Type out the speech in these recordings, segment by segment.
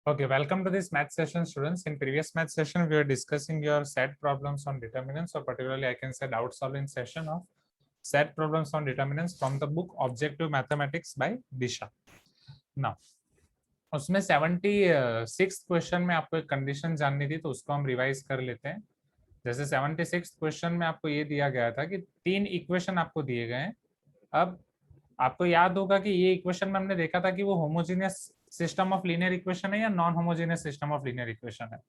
Okay, welcome to this math session, students. In previous math session, we were discussing your set problems on determinants, or particularly I can say doubt solving session of set problems on determinants from the book Objective Mathematics by Disha. Now, उसमें 76 question में आपको एक condition जाननी थी, तो उसको हम revise कर लेते हैं। जैसे 76 क्वेश्चन में आपको ये दिया गया था कि तीन इक्वेशन आपको दिए गए हैं। अब आपको याद होगा कि ये इक्वेशन में हमने देखा था कि वो homogeneous system of linear equation है या non homogeneous system of linear equation है।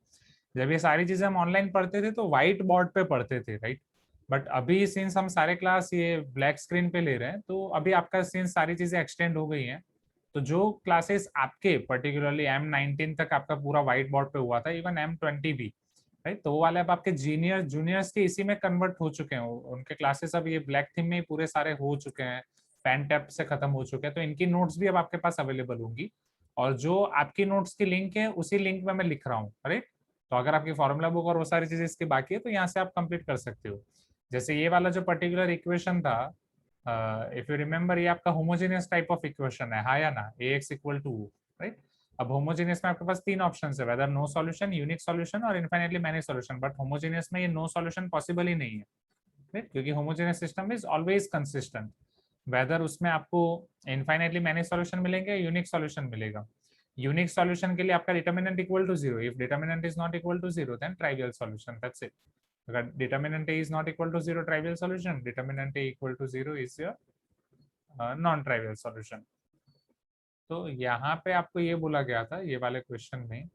जब ये सारी चीजें हम ऑनलाइन पढ़ते थे तो व्हाइट बोर्ड पे पढ़ते थे, राइट। बट अभी सिंस हम सारे क्लास ये ब्लैक स्क्रीन पे ले रहे हैं, तो अभी आपका सिंस सारी चीजें एक्सटेंड हो गई हैं, तो जो क्लासेस आपके पर्टिकुलरली M19 तक आपका पूरा व्हाइट बोर्ड पे हुआ था, इवन M20 भी, राइट, तो वो वाले अब आपके जूनियर्स के इसी में कन्वर्ट हो चुके हैं। उनके क्लासेस अब ये ब्लैक थीम में पूरे सारे हो चुके हैं, पेन टैप से खत्म हो चुके हैं, तो इनकी नोट्स भी अब आपके पास अवेलेबल होंगी। और जो आपकी नोट्स की लिंक है उसी लिंक में मैं लिख रहा हूँ, राइट। तो अगर आपकी फॉर्मूला बुक और वो सारी चीजें इसकी बाकी है तो यहाँ से आप कंप्लीट कर सकते हो। जैसे ये वाला जो पर्टिकुलर इक्वेशन था, इफ यू रिमेम्बर, ये आपका होमोजेनियस टाइप ऑफ इक्वेशन है, हाँ या ना, ax इक्वल टू, राइट। अब होमोजेनियस में आपके पास तीन ऑप्शन है, whether no solution, unique solution और infinitely many solution. But homogeneous में ये नो सॉल्यूशन पॉसिबल ही नहीं है, राइट, क्योंकि homogeneous system is always consistent. Whether उसमें आपको इनफाइनाइटली मैनी सॉल्यूशन मिलेंगे, यूनिक सॉल्यूशन मिलेगा। यूनिक सॉल्यूशन के लिए आपका determinant equal to zero, if determinant is not equal to zero then trivial solution, that's it. अगर determinant A is not equal to zero, trivial solution, determinant A equal to zero is your non trivial solution. तो यहाँ पे आपको ये बोला गया था ये वाले क्वेश्चन में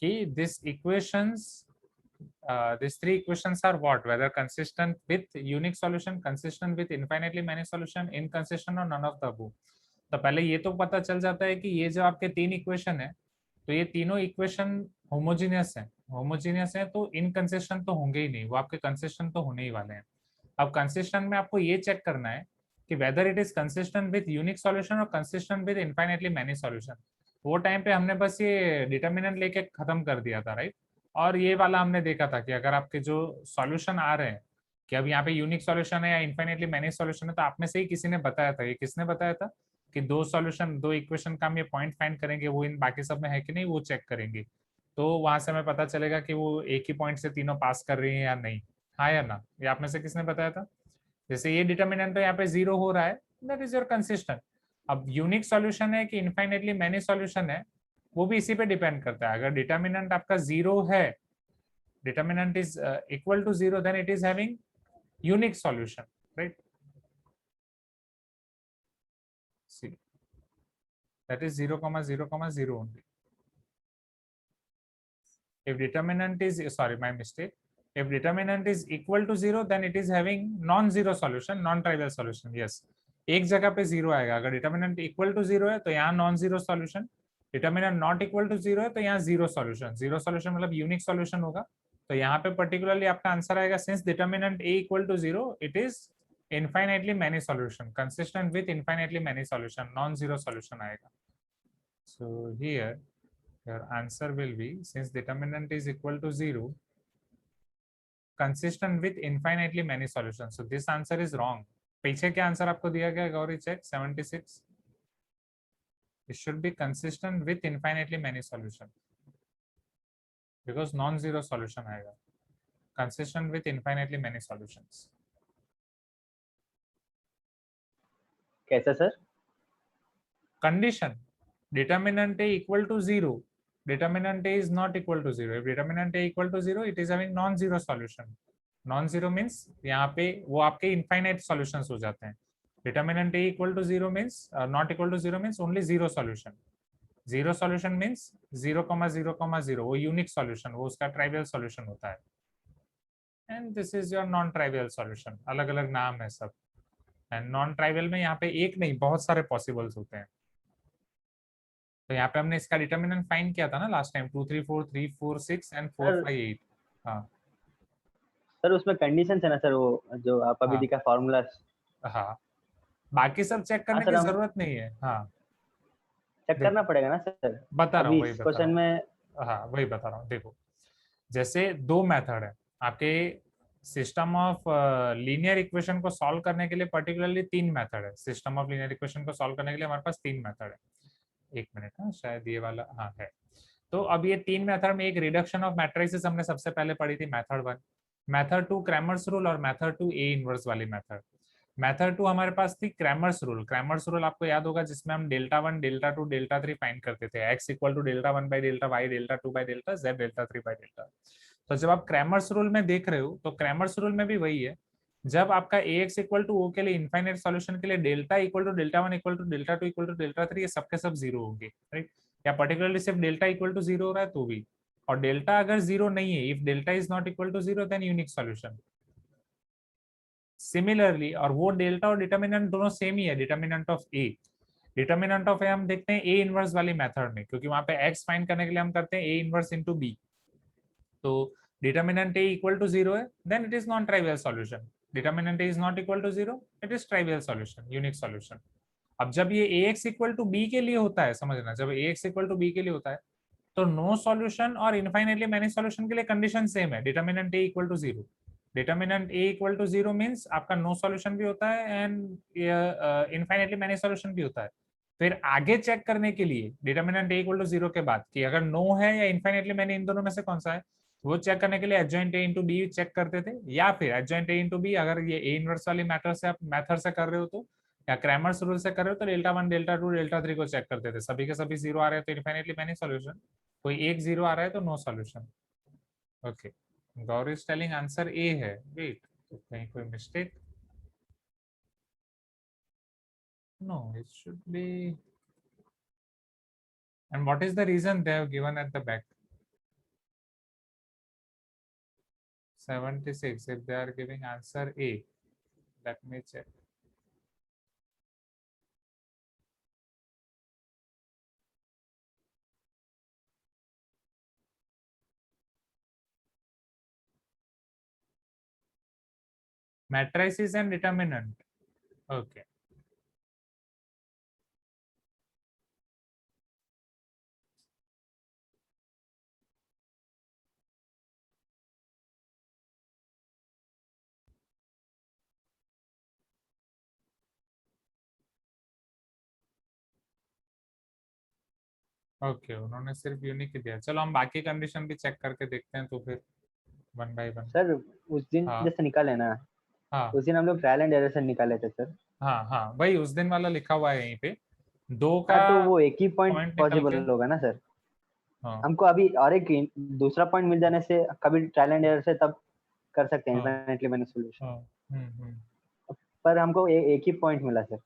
कि this equations, these three equations are what, whether consistent with unique solution, consistent with infinitely many solution, inconsistent or none of the above। तो पहले ये तो पता चल जाता है कि ये जो आपके तीन इक्वेशन है, तो ये तीनों इक्वेशन होमोजीनियस है, तो इनकंसिस्टेंट तो होंगे ही नहीं, वो आपके कंसिस्टेंट तो होने ही वाले हैं। अब कंसिस्टेंट में आपको ये चेक करना है कि whether it is consistent with unique solution और consistent with infinitely many solution. वो टाइम पे हमने बस ये डिटरमिनेंट लेके खत्म कर दिया था, राइट। और ये वाला हमने देखा था कि अगर आपके जो सॉल्यूशन आ रहे हैं कि अब यहाँ पे यूनिक सॉल्यूशन है या इनफाइनेटली मैनी सॉल्यूशन है, तो आप में से ही किसी ने बताया था, ये किसने बताया था कि दो सॉल्यूशन दो इक्वेशन का हम ये पॉइंट फाइंड करेंगे, वो इन बाकी सब में है कि नहीं वो चेक करेंगे, तो वहां से हमें पता चलेगा कि वो एक ही पॉइंट से तीनों पास कर रही है या नहीं, हाँ या ना। ये आप में से किसने बताया था? जैसे ये डिटर्मिनेंट तो यहाँ पे जीरो हो रहा है, दैट इज योर कंसिस्टेंट। अब यूनिक सॉल्यूशन है कि इनफाइनेटली मैनी सॉल्यूशन है, वो भी इसी पे डिपेंड करता है। अगर डिटर्मिनेंट आपका जीरो है, determinant is equal to zero, then it is having unique solution, right? See, that is 0 comma 0 comma 0 only. If determinant is, sorry, my mistake, if determinant is equal to 0, then it is having non-zero solution, non-trivial solution, yes। एक जगह पे zero आएगा, अगर determinant equal to zero है तो यहाँ non zero solution, determinant not equal to zero है तो यहाँ जीरो सॉल्यूशन। जीरो सॉल्यूशन मतलब यूनिक सॉल्यूशन होगा, तो यहाँ पे पर्टिकुलरली आपका आंसर आएगा, since determinant A equal to zero, it is infinitely many solution, consistent with infinitely many solution, non zero solution आएगा। So here your answer will be, since determinant is equal to 0, consistent with infinitely many solutions, so this answer is wrong। पीछे क्या answer आपको दिया गया Gauri, check 76, it should be consistent with infinitely many solution because non zero solution आएगा, consistent with infinitely many solutions। कैसा sir? condition determinant a equal to 0, determinant a is not equal to 0, if determinant a equal to 0, it is having non zero solution। Non zero means यहाँ पे वो आपके infinite solutions हो जाते हैं। Determinant A equal to zero means, not equal to zero means only zero solution. Zero solution means 0,0,0, वो unique solution, वो उसका ट्राइवियल सॉल्यूशन होता है। And this is your non trivial solution, अलग अलग नाम है सब। एंड नॉन ट्राइवियल में यहाँ पे एक नहीं बहुत सारे पॉसिबल्स होते हैं। तो यहाँ पे हमने इसका डिटर्मिनेंट फाइंड किया था ना लास्ट टाइम, 2 3 4 3 4 6 एंड 4 5 8। हाँ सर उसमें कंडीशन है ना सर, वो जो आप अभी दिखा फॉर्मूला। हाँ, बाकी सब चेक करने की जरूरत नहीं है। हाँ चेक करना पड़ेगा ना सर? बता रहा हूँ, अभी वही इस बता रहा क्वेश्चन हूँ। में हाँ वही बता रहा हूँ, देखो जैसे दो मेथड है आपके, सिस्टम ऑफ लीनियर इक्वेशन को सॉल्व करने के लिए पर्टिकुलरली 3 मेथड है। सिस्टम ऑफ लीनियर इक्वेशन को सॉल्व करने के लिए हमारे पास 3 मेथड है। एक मिनट, हाँ शायद ये वाला, हाँ है। तो अब ये 3 मेथड में एक रिडक्शन ऑफ मैट्रिसेस हमने सबसे पहले पढ़ी थी, मेथड 1। मेथड 2 क्रैमर्स रूल, और मेथड 2 ए इनवर्स वाली मेथड। मेथड 2 हमारे पास थी क्रैमर्स रूल। क्रैमर्स रूल आपको याद होगा, जिसमें हम डेल्टा 1, डेल्टा 2, डेल्टा 3 फाइंड करते थे। X equal to delta 1 by delta y, delta 2 by delta z, delta 3 by delta. तो जब आप क्रैमर्स रूल में देख रहे हो, तो क्रैमर्स रूल में भी वही है। जब आपका A x equal to O के लिए इनफाइनाइट सॉल्यूशन के लिए delta equal to delta 1 equal to delta 2 equal to delta 3, ये सबके सब जीरो होंगे, राइट। या पर्टिकुलरली सिर्फ डेल्टा इक्वल टू जीरो हो रहा है तो भी। और डेल्टा अगर जीरो नहीं है, if delta is not equal to zero, then unique solution. Similarly, और वो डेल्टा और डिटर्मिनेंट दोनों सेम ही है, determinant of A. Determinant of A हम देखते हैं ए इनवर्स वाली मेथड में, क्योंकि वहां पे एक्स फाइंड करने के लिए हम करते हैं ए इनवर्स इंटू बी। तो determinant A equal to zero है, then it is non trivial solution. Determinant A is not equal to zero, it is trivial solution, unique solution. अब जब ये A x equal to B के लिए होता है, समझना, जब A x equal to B के लिए होता है, तो नो सॉल्यूशन और इनफाइनाइटली मैनी सॉल्यूशन के लिए कंडीशन सेम है, determinant A equal to zero. Determinant A equal to zero means आपका नो सॉल्यूशन भी होता है एंड इनफाइनाइटली मैनी सॉल्यूशन भी होता है। फिर आगे चेक करने के लिए determinant A equal to zero के बाद कि अगर नो है या इनफाइनाइटली मैनी, इन दोनों में से कौन सा है, वो चेक करने के लिए adjoint A into B check करते थे, या फिर एडजॉइंट ए इंटू बी अगर ये ए इनवर्स वाली मैथड से कर रहे हो तो, या क्रैमर्स रूल से कर रहे हो तो डेल्टा 1, डेल्टा 2, डेल्टा 3 को चेक करते थे। सभी के सभी जीरो आ रहे हैं तो इनफाइनाइटली मैनी सॉल्यूशन, कोई एक जीरो आ रहा है तो no solution. Okay, Gaur is telling answer A है। वेट, तो कहीं कोई mistake? No, it should be. And what is the reason they have given at the back? 76 if they are giving answer A. Let me check. Matrices and determinant. Okay. Okay, उन्होंने सिर्फ unique ही दिया। चलो हम बाकी condition भी check करके देखते हैं तो फिर वन बाय वन। सर उस दिन हाँ जैसे निकाले ना, हाँ उस दिन हम लोग ट्रायल एंड एरर से निकाले थे सर। हाँ हाँ, वही उस दिन वाला लिखा हुआ है यहीं पे, दो का हाँ तो वो एक ही पॉइंट पॉइंट निकल के। पॉसिबल होगा ना सर। हाँ हमको अभी और एक दूसरा पॉइंट मिल जाने से कभी ट्रायल एंड एरर से तब कर सकते हैं हाँ इनफाइनाइटली मैनी सॉल्यूशन। हाँ। हम्म। पर हमको एक ही पॉइंट मिला sir.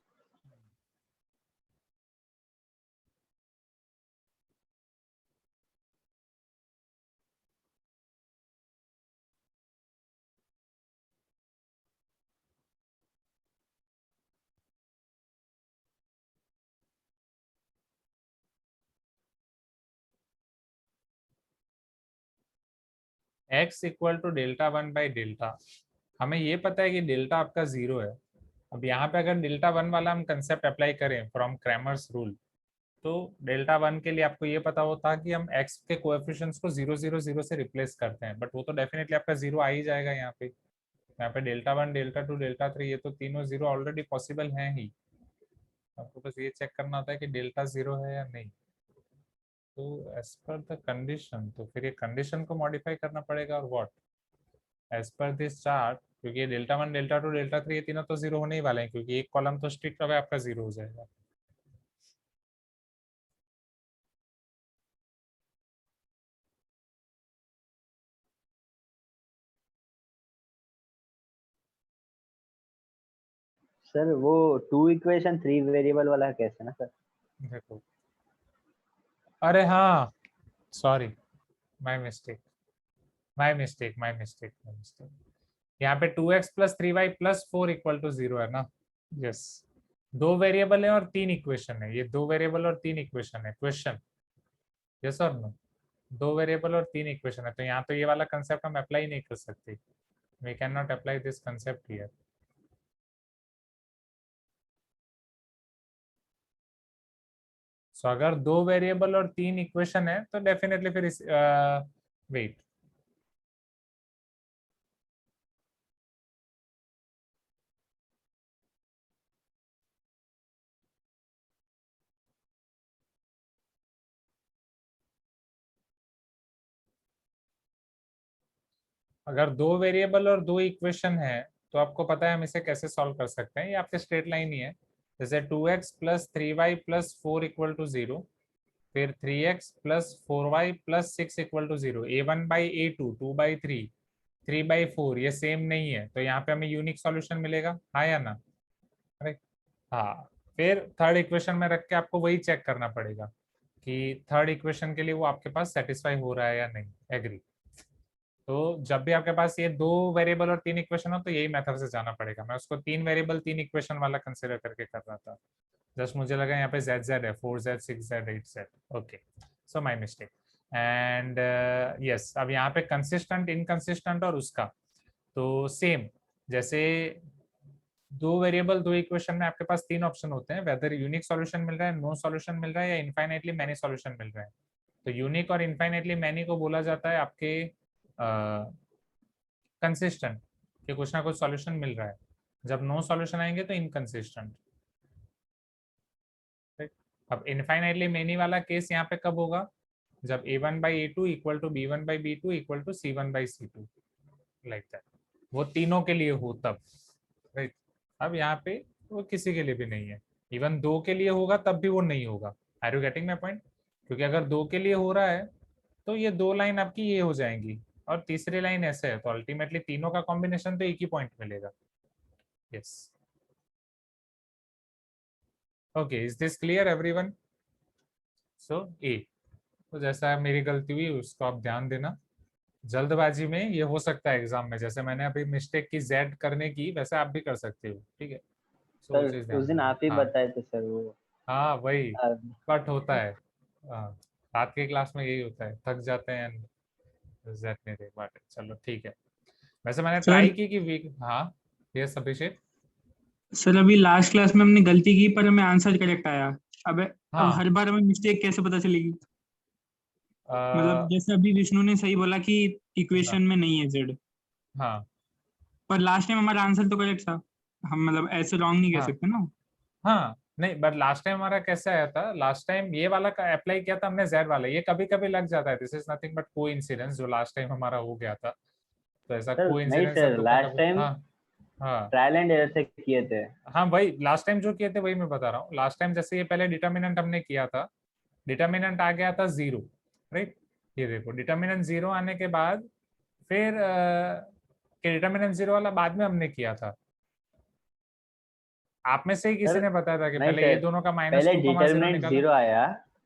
X equal to delta 1 by delta, हमें ये पता है कि डेल्टा आपका जीरो है। अब यहाँ पे अगर डेल्टा 1 वाला हम कंसेप्ट अप्लाई करें फ्रॉम क्रैमर्स रूल, तो डेल्टा 1 के लिए आपको ये पता होता कि हम x के कोएफिशिएंट्स को 0 0 0 से रिप्लेस करते हैं, बट वो तो डेफिनेटली आपका जीरो आ ही जाएगा यहाँ पे। यहाँ पे डेल्टा 1, डेल्टा 2, डेल्टा 3, ये तो तीनों जीरो ऑलरेडी पॉसिबल हैं ही। आपको बस ये चेक करना होता है कि डेल्टा जीरो है या नहीं। तो एज पर द कंडीशन, तो फिर ये कंडीशन को मॉडिफाई करना पड़ेगा, और what as per this chart, क्योंकि ये डेल्टा 1, डेल्टा 2, डेल्टा 3 ये तीनों तो जीरो होने ही वाले हैं, क्योंकि एक कॉलम तो स्ट्रिक्ट अवे आपका जीरो हो जाएगा। सर वो 2 इक्वेशन 3 वेरिएबल वाला कैसे ना सर। देखो, अरे हाँ, sorry, my mistake, my mistake. यहाँ पे 2x plus 3y plus 4 equal to zero है ना। यस, दो वेरिएबल है और तीन इक्वेशन है, ये दो वेरिएबल और तीन इक्वेशन है क्वेश्चन। यस और नो, दो वेरिएबल और तीन इक्वेशन है, तो यहाँ तो ये वाला कंसेप्ट हम अप्लाई नहीं कर सकते। We can not apply this concept here. So अगर दो वेरिएबल और तीन इक्वेशन है तो डेफिनेटली फिर इस वेट, अगर दो वेरिएबल और दो इक्वेशन है तो आपको पता है हम इसे कैसे सॉल्व कर सकते हैं। ये आपके स्ट्रेट लाइन ही है। जैसे 2x plus 3y plus 4 equal to 0, फिर 3x plus 4y plus 6 equal to 0, a1 by a2, 2 by 3, 3 by 4 ये सेम नहीं है, तो यहाँ पे हमें यूनिक सॉल्यूशन मिलेगा, हाँ या ना? अरे हाँ। फिर थर्ड इक्वेशन में रख के आपको वही चेक करना पड़ेगा कि थर्ड इक्वेशन के लिए वो आपके पास सेटिस्फाई हो रहा है या नहीं। एग्री? तो जब भी आपके पास ये दो वेरिएबल और तीन इक्वेशन हो तो यही मेथड से जाना पड़ेगा। मैं उसको तीन वेरिएबल तीन इक्वेशन वाला कंसिडर करके कर रहा था। जस्ट मुझे लगा यहाँ पे जेड जेड है, 4z 6z 8z। Okay, so my mistake. And yes, अब यहाँ पे कंसिस्टेंट इनकंसिस्टेंट और उसका तो सेम। जैसे दो वेरिएबल दो इक्वेशन में आपके पास तीन ऑप्शन होते हैं, वेदर यूनिक सॉल्यूशन मिल रहा है, नो सॉल्यूशन मिल रहा है, या इनफाइनाइटली मैनी सॉल्यूशन मिल रहा है। तो यूनिक और इनफाइनाइटली मैनी को बोला जाता है आपके कंसिस्टेंट, कि कुछ ना कुछ सॉल्यूशन मिल रहा है। जब नो सॉल्यूशन आएंगे तो इनकंसिस्टेंट। अब इनफाइनाइटली मेनी वाला केस यहाँ पे कब होगा? जब a1 by a2 equal to b1 by b2 equal to c1 by c2, like that. वो तीनों के लिए हो तब, राइट? अब यहाँ पे वो किसी के लिए भी नहीं है। इवन दो के लिए होगा तब भी वो नहीं होगा। Are you getting my point? क्योंकि अगर दो के लिए हो रहा है तो ये दो लाइन आपकी ये हो जाएंगी और तीसरी लाइन ऐसे है, तो अल्टीमेटली तीनों का कॉम्बिनेशन तो एक ही पॉइंट मिलेगा। Yes, okay, is this clear everyone? So a, तो जैसा मेरी गलती हुई उसको आप ध्यान देना। जल्दबाजी में ये हो सकता है एग्जाम में, जैसे मैंने अभी मिस्टेक की जेड करने की, वैसे आप भी कर सकते हो, ठीक है? सो वो सर चीज उस ध्यान दिन देना। आप ही हाँ बताए थे सर वो। हाँ, वही अ, बट होता है। हाँ, रात के क्लास में यही होता है, थक जाते हैं जेड नहीं देख पाते। चलो ठीक है। वैसे मैंने सर ट्राई की कि वीक, हाँ यस अभिषेक। सर अभी लास्ट क्लास में हमने गलती की पर हमें आंसर करेक्ट आया। अब हाँ हर बार हमें मिस्टेक कैसे पता चलेगी? मतलब अ, जैसे अभी विष्णु ने सही बोला कि हाँ इक्वेशन में नहीं है जेड, हाँ पर लास्ट टाइम हमारा आंसर तो करेक्ट था। हम मतलब ऐसे रॉन्ग नहीं कह हाँ सकते ना। हाँ, नहीं बट लास्ट टाइम हमारा कैसे आया था? लास्ट टाइम ये वाला का अप्लाई किया था हमने जेड वाला, ये कभी कभी लग जाता है। दिस इज नथिंग बट को इंसिडेंस, जो लास्ट टाइम हमारा हो गया था। तो ऐसा सर को नहीं इंसिडेंस सर, अब का लास्ट कभी, टाइम हाँ हाँ ट्रायल एंड एरर से किए थे। हाँ, वही लास्ट टाइम जो किए थे वही मैं बता रहा हूँ। लास्ट टाइम जैसे ये पहले डिटर्मिनेंट हमने किया था, डिटर्मिनेंट आ गया था 0, राइट? ये देखो डिटर्मिनेंट 0 आने के बाद फिर डिटर्मिनेंट 0 वाला बाद में हमने किया था। आप में से ही किसी सर ने बताया था कि नहीं पहले ये सर, दोनों का पहले -2, 0 डिटर्मिनेंट निकालो। 0 आया,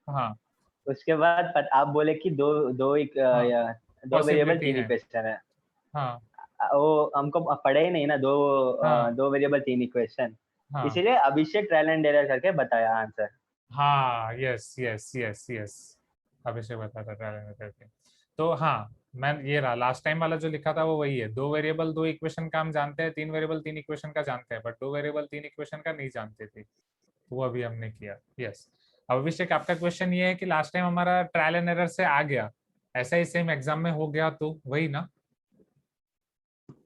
हाँ, उसके बाद आप बोले कि दो दो हाँ दो वेरिएबल पॉसिबिलिटी तीन है। इक्वेशन है। हाँ वो हमको पढ़े ही नहीं ना, हाँ दो वेरिएबल तीन इक्वेशन। हाँ इसीलिए अभिषेक ट्रायल एंड एरर करके बताया आंसर। हाँ, यस यस यस यस, अभिषेक बताता ट्रायल करके। तो हाँ, मैं ये रहा लास्ट टाइम वाला जो लिखा था वो वही है। दो वेरिएबल दो इक्वेशन का हम जानते हैं, तीन वेरिएबल तीन इक्वेशन का जानते हैं, बट दो वेरिएबल तीन इक्वेशन का नहीं जानते थे। तो वो अभी हमने किया। यस, अब अभिषेक आपका क्वेश्चन ये है कि लास्ट टाइम हमारा ट्रायल एंड एरर से आ गया, ऐसा ही सेम एग्जाम में हो गया तो वही ना?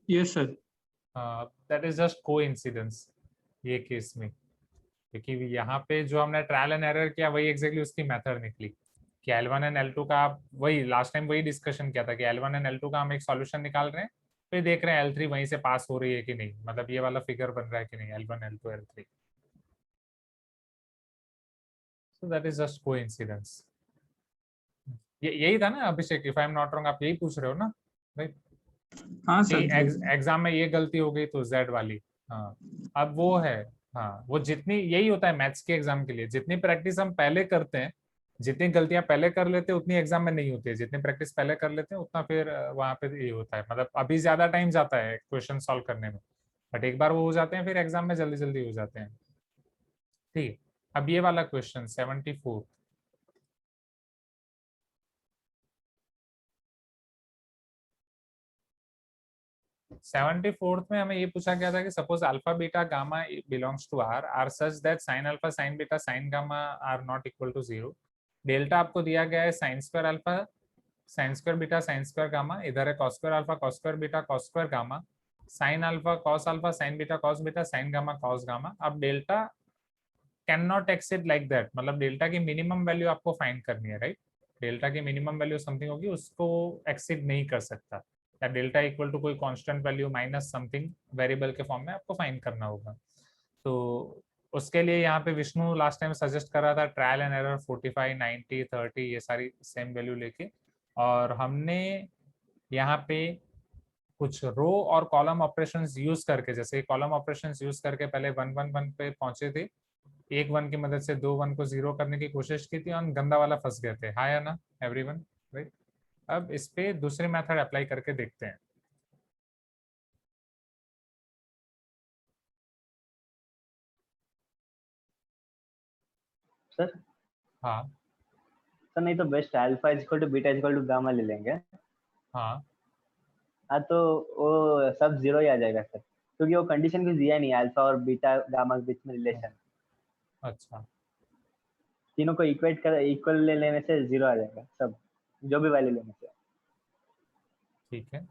Yes sir. That is just को इंसिडेंस ये केस में, क्योंकि यहाँ पे जो हमने ट्रायल एंड एरर किया वही एग्जैक्टली उसकी मेथड निकली कि L1 एंड L2 का आप वही लास्ट टाइम वही डिस्कशन किया था कि L1 एंड L2 का हम एक सॉल्यूशन निकाल रहे हैं, फिर देख रहे हैं L3 वहीं से पास हो रही है कि नहीं, मतलब ये वाला फिगर बन रहा है कि नहीं, L1 L2 L3। So that is just coincidence. ये यही था ना Abhishek, if I am not wrong, आप यही पूछ रहे हो ना, राइट? हाँ कि सर। एग्जाम में ये गलती हो गई तो जेड वाली। हाँ, अब वो है। हाँ, वो जितनी यही होता है मैथ्स के एग्जाम के लिए, जितनी प्रैक्टिस हम पहले करते हैं, जितनी गलतियां पहले कर लेते हैं उतनी एग्जाम में नहीं होती है। जितनी प्रैक्टिस पहले कर लेते हैं उतना फिर वहां पे ये होता है, मतलब अभी ज्यादा टाइम जाता है क्वेश्चन सॉल्व करने में, बट एक बार वो हो जाते हैं फिर एग्जाम में जल्दी जल्दी हो जाते हैं। ठीक है, अब ये वाला क्वेश्चन 74, 74th में हमें ये पूछा गया था कि suppose alpha beta gamma belongs to R R such that sine alpha sine beta sine gamma are not equal to 0। Delta आपको दिया गया है sine square alpha sine square beta sine square gamma, इधर है cos square alpha cos square beta cos square gamma, sine alpha sine beta sine gamma cos gamma. अब delta can not exceed like that, मतलब delta की minimum value आपको find करनी है, right? Delta की minimum value something होगी, उसको acid नहीं कर सकता। या डेल्टा इक्वल टू कोई constant value minus something variable के फॉर्म में आपको फाइंड करना होगा। तो उसके लिए यहाँ पे विष्णु लास्ट टाइम सजेस्ट कर रहा था ट्रायल एंड एरर 45, 90, 30 ये सारी सेम वैल्यू लेके, और हमने यहाँ पे कुछ रो और कॉलम ऑपरेशंस यूज करके, जैसे कॉलम ऑपरेशंस यूज करके पहले 1 1 1 पे पहुंचे थे, एक 1 की मदद से 2 1 को 0 करने की कोशिश की थी और गंदा वाला फंस गए थे। हाँ या ना एवरीवन, राइट? अब इस पे दूसरे मेथड अप्लाई करके देखते हैं। सर हाँ सर नहीं तो best alpha is equal to beta is equal to gamma ले लेंगे। हाँ हाँ तो वो सब जीरो ही आ जाएगा सर, क्योंकि वो कंडीशन कुछ दिया नहीं अल्फा और बीटा गामा के बीच में रिलेशन। अच्छा तीनों को इक्वेट कर इक्वल ले लेने से जीरो आ जाएगा सब, जो भी वैल्यू लेने से। ठीक है,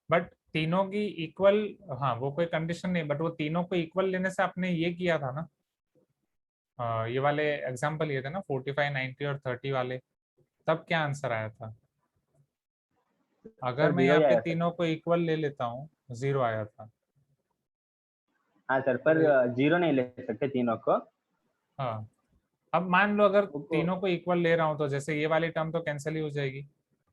बट तीनों की इक्वल, हाँ वो कोई कंडीशन नहीं, बट वो तीनों को इक्वल लेने से आपने ये किया था ना, ये वाले एग्जांपल ये थे ना 45, 90 और 30 वाले, तब क्या आंसर आया था? अगर सर मैं जीरो यहाँ ही पे आया सर। तीनों को इक्वल ले लेता हूँ, 0 आया था। हाँ सर, पर जीरो नहीं ले सकते तीनों को। हाँ, अब मान लो अगर वो तीनों को इक्वल ले रहा हूँ तो जैसे ये वाली टर्म तो कैंसिल ही हो जाएगी,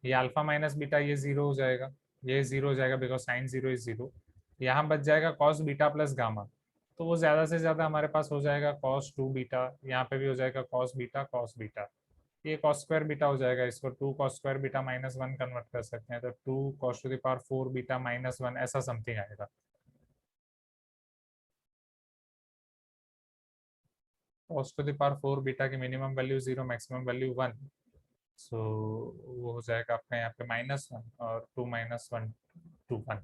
ये अल्फा माइनस बीटा ये 0 हो जाएगा, ये 0 हो जाएगा बिकॉज साइन 0 इज 0। यहाँ बच जाएगा कॉस बीटा प्लस गामा, तो वो ज्यादा से ज्यादा हमारे पास हो जाएगा कॉस 2 बीटा, यहाँ पे भी हो जाएगा कॉस बीटा, ये कॉस स्क्वायर बीटा हो जाएगा, इसको 2 cos square beta minus 1 convert कर सकते हैं, तो 2 cos two the power 4 beta minus 1 ऐसा समथिंग आएगा। Cos two the power 4 beta की मिनिमम वैल्यू 0, मैक्सिमम वैल्यू 1, सो वो हो जाएगा आपका यहाँ पे -1 और 2 - 1 2 1,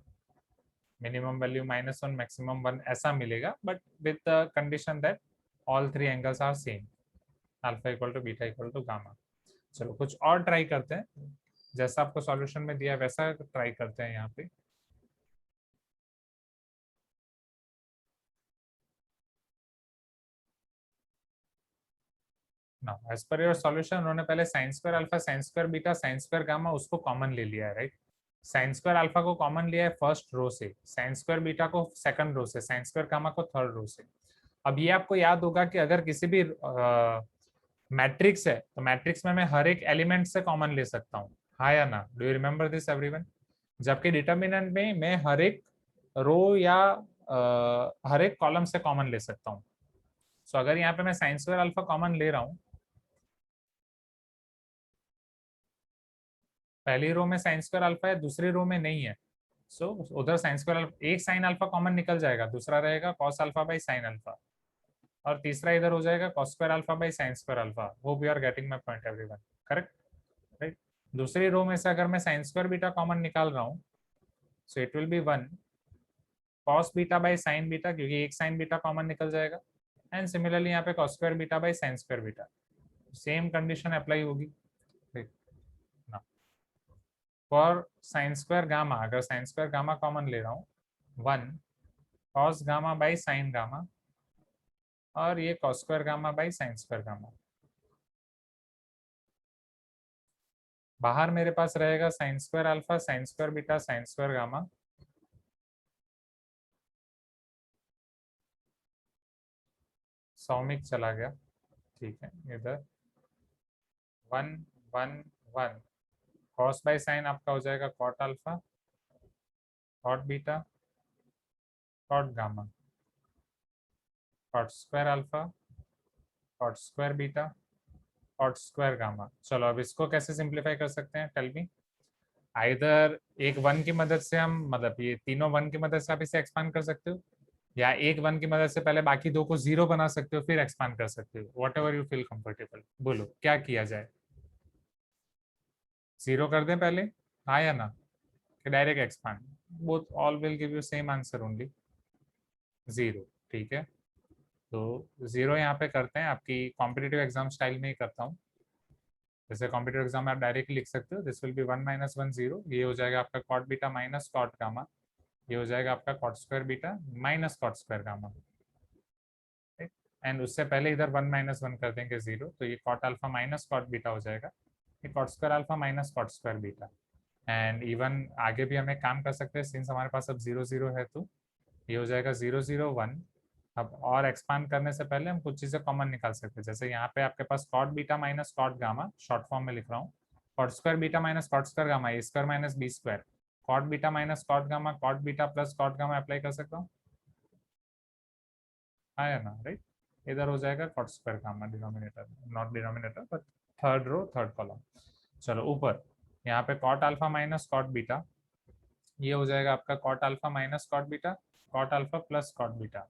मिनिमम वैल्यू -1 मैक्सिमम 1 ऐसा मिलेगा, but with the condition that all three angles are same, alpha equal to beta equal to gamma. चलो कुछ और ट्राई करते हैं, जैसा आपको सॉल्यूशन में दिया वैसा ट्राई करते हैं यहाँ पे। Now as per your solution उन्होंने पहले sine square alpha, sine square beta, sine square gamma उसको कॉमन ले लिया है, राइट? साइन स्क्वायर अल्फा को कॉमन लिया है फर्स्ट रो से, साइन स्क्वायर बीटा को सेकंड रो से, साइन स्क्वायर गामा को थर्ड रो से। अब ये आपको याद होगा कि अगर किसी भी मैट्रिक्स है तो मैट्रिक्स में मैं हर एक एलिमेंट से कॉमन ले सकता हूँ, हाँ या ना? Do you remember this everyone? जबकि डिटर्मिनेंट में मैं हर एक रो या हर एक कॉलम से कॉमन ले सकता हूँ। सो अगर यहाँ पे मैं साइन स्क्वायर अल्फा कॉमन ले रहा हूँ, पहली रो में साइन स्क्वायर अल्फा है, दूसरी रो में नहीं है, सो उधर साइन स्क्वायर एक साइन अल्फा कॉमन निकल जाएगा, दूसरा रहेगा cos alpha by sine alpha, और तीसरा इधर हो जाएगा cos square alpha by sine square alpha. Hope you are getting my point everyone, correct? Right. दूसरी रो में से अगर मैं साइन स्क्वायर बीटा कॉमन निकाल रहा हूँ, so it will B 1 cos beta by sine beta, क्योंकि एक साइन बीटा कॉमन निकल जाएगा, एंड सिमिलरली यहाँ पे cos square beta by sine square beta, same condition apply होगी। फॉर साइन स्क्वायर गामा, अगर साइन स्क्वायर गामा कॉमन ले रहा हूँ, 1 cos gamma by sine gamma, और ये cos square gamma by sine square gamma. बाहर मेरे पास रहेगा sign square alpha, sine square beta, sine square gamma, Soumik चला गया, ठीक है, इधर 1 1 1 कॉस बाई साइन आपका हो जाएगा cot alpha, cot beta, cot gamma, cot square alpha, cot square beta, cot square gamma. चलो अब इसको कैसे सिंप्लीफाई कर सकते हैं, टेल मी। आइदर एक 1 की मदद से हम, मतलब ये तीनों 1 की मदद से आप इसे एक्सपांड कर सकते हो, या एक 1 की मदद से पहले बाकी दो को 0 बना सकते हो फिर एक्सपांड कर सकते हो, what ever you feel comfortable. बोलो क्या किया जाए? 0 कर दें पहले, हाँ या ना, कि direct expand? Both all will give you same answer only 0, ठीक है। तो 0 यहाँ पे करते हैं, आपकी कॉम्पिटिटिव एग्जाम स्टाइल में ही करता हूँ, जैसे कॉम्पिटिटिव एग्जाम में आप डायरेक्टली लिख सकते हो, दिस विल बी 1 - 1 0, ये हो जाएगा आपका cot beta minus cot gamma, ये हो जाएगा आपका cot square beta minus cot square gamma, and उससे पहले इधर 1 - 1 कर देंगे 0, तो ये cot alpha minus cot beta हो जाएगा, ये cot square alpha minus cot square beta. And even आगे भी हम एक काम कर सकते हैं, सिंस हमारे पास अब 0 0 है तो ये हो जाएगा 0 0 1। अब और एक्सपांड करने से पहले हम कुछ चीजें कॉमन निकाल सकते हैं, जैसे यहाँ पे आपके पास cot beta minus cot gamma, short form में लिख रहा हूँ, cot square beta minus cot square gamma, a square minus b square, cot beta minus cot gamma, cot beta plus cot gamma apply कर सकता हूँ, आया ना, राइट। इधर हो जाएगा cot square gamma denominator, not denominator but third row third column. चलो ऊपर यहाँ पे cot alpha minus cot beta, ये हो जाएगा आपका cot alpha minus cot beta, cot alpha plus cot beta.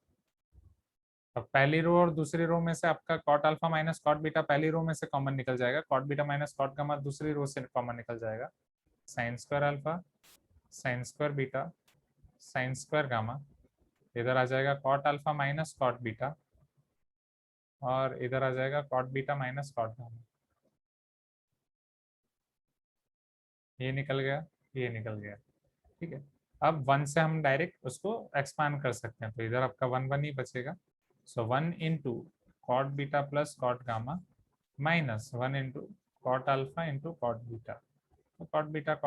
अब पहली रो और दूसरी रो में से आपका cot alpha minus cot beta पहली रो में से कॉमन निकल जाएगा, cot beta minus cot gamma दूसरी रो से कॉमन निकल जाएगा, sine square alpha sine square beta sine square gamma, इधर आ जाएगा cot alpha minus cot beta और इधर आ जाएगा cot beta minus cot gamma. ये निकल गया, ये निकल गया, ठीक है। अब 1 से हम डायरेक्ट उसको एक्सपांड कर सकते हैं, तो इधर आपका 1 1 ही बचेगा। So 1 into cot beta plus cot gamma minus 1 into cot alpha into cot beta, तो कॉट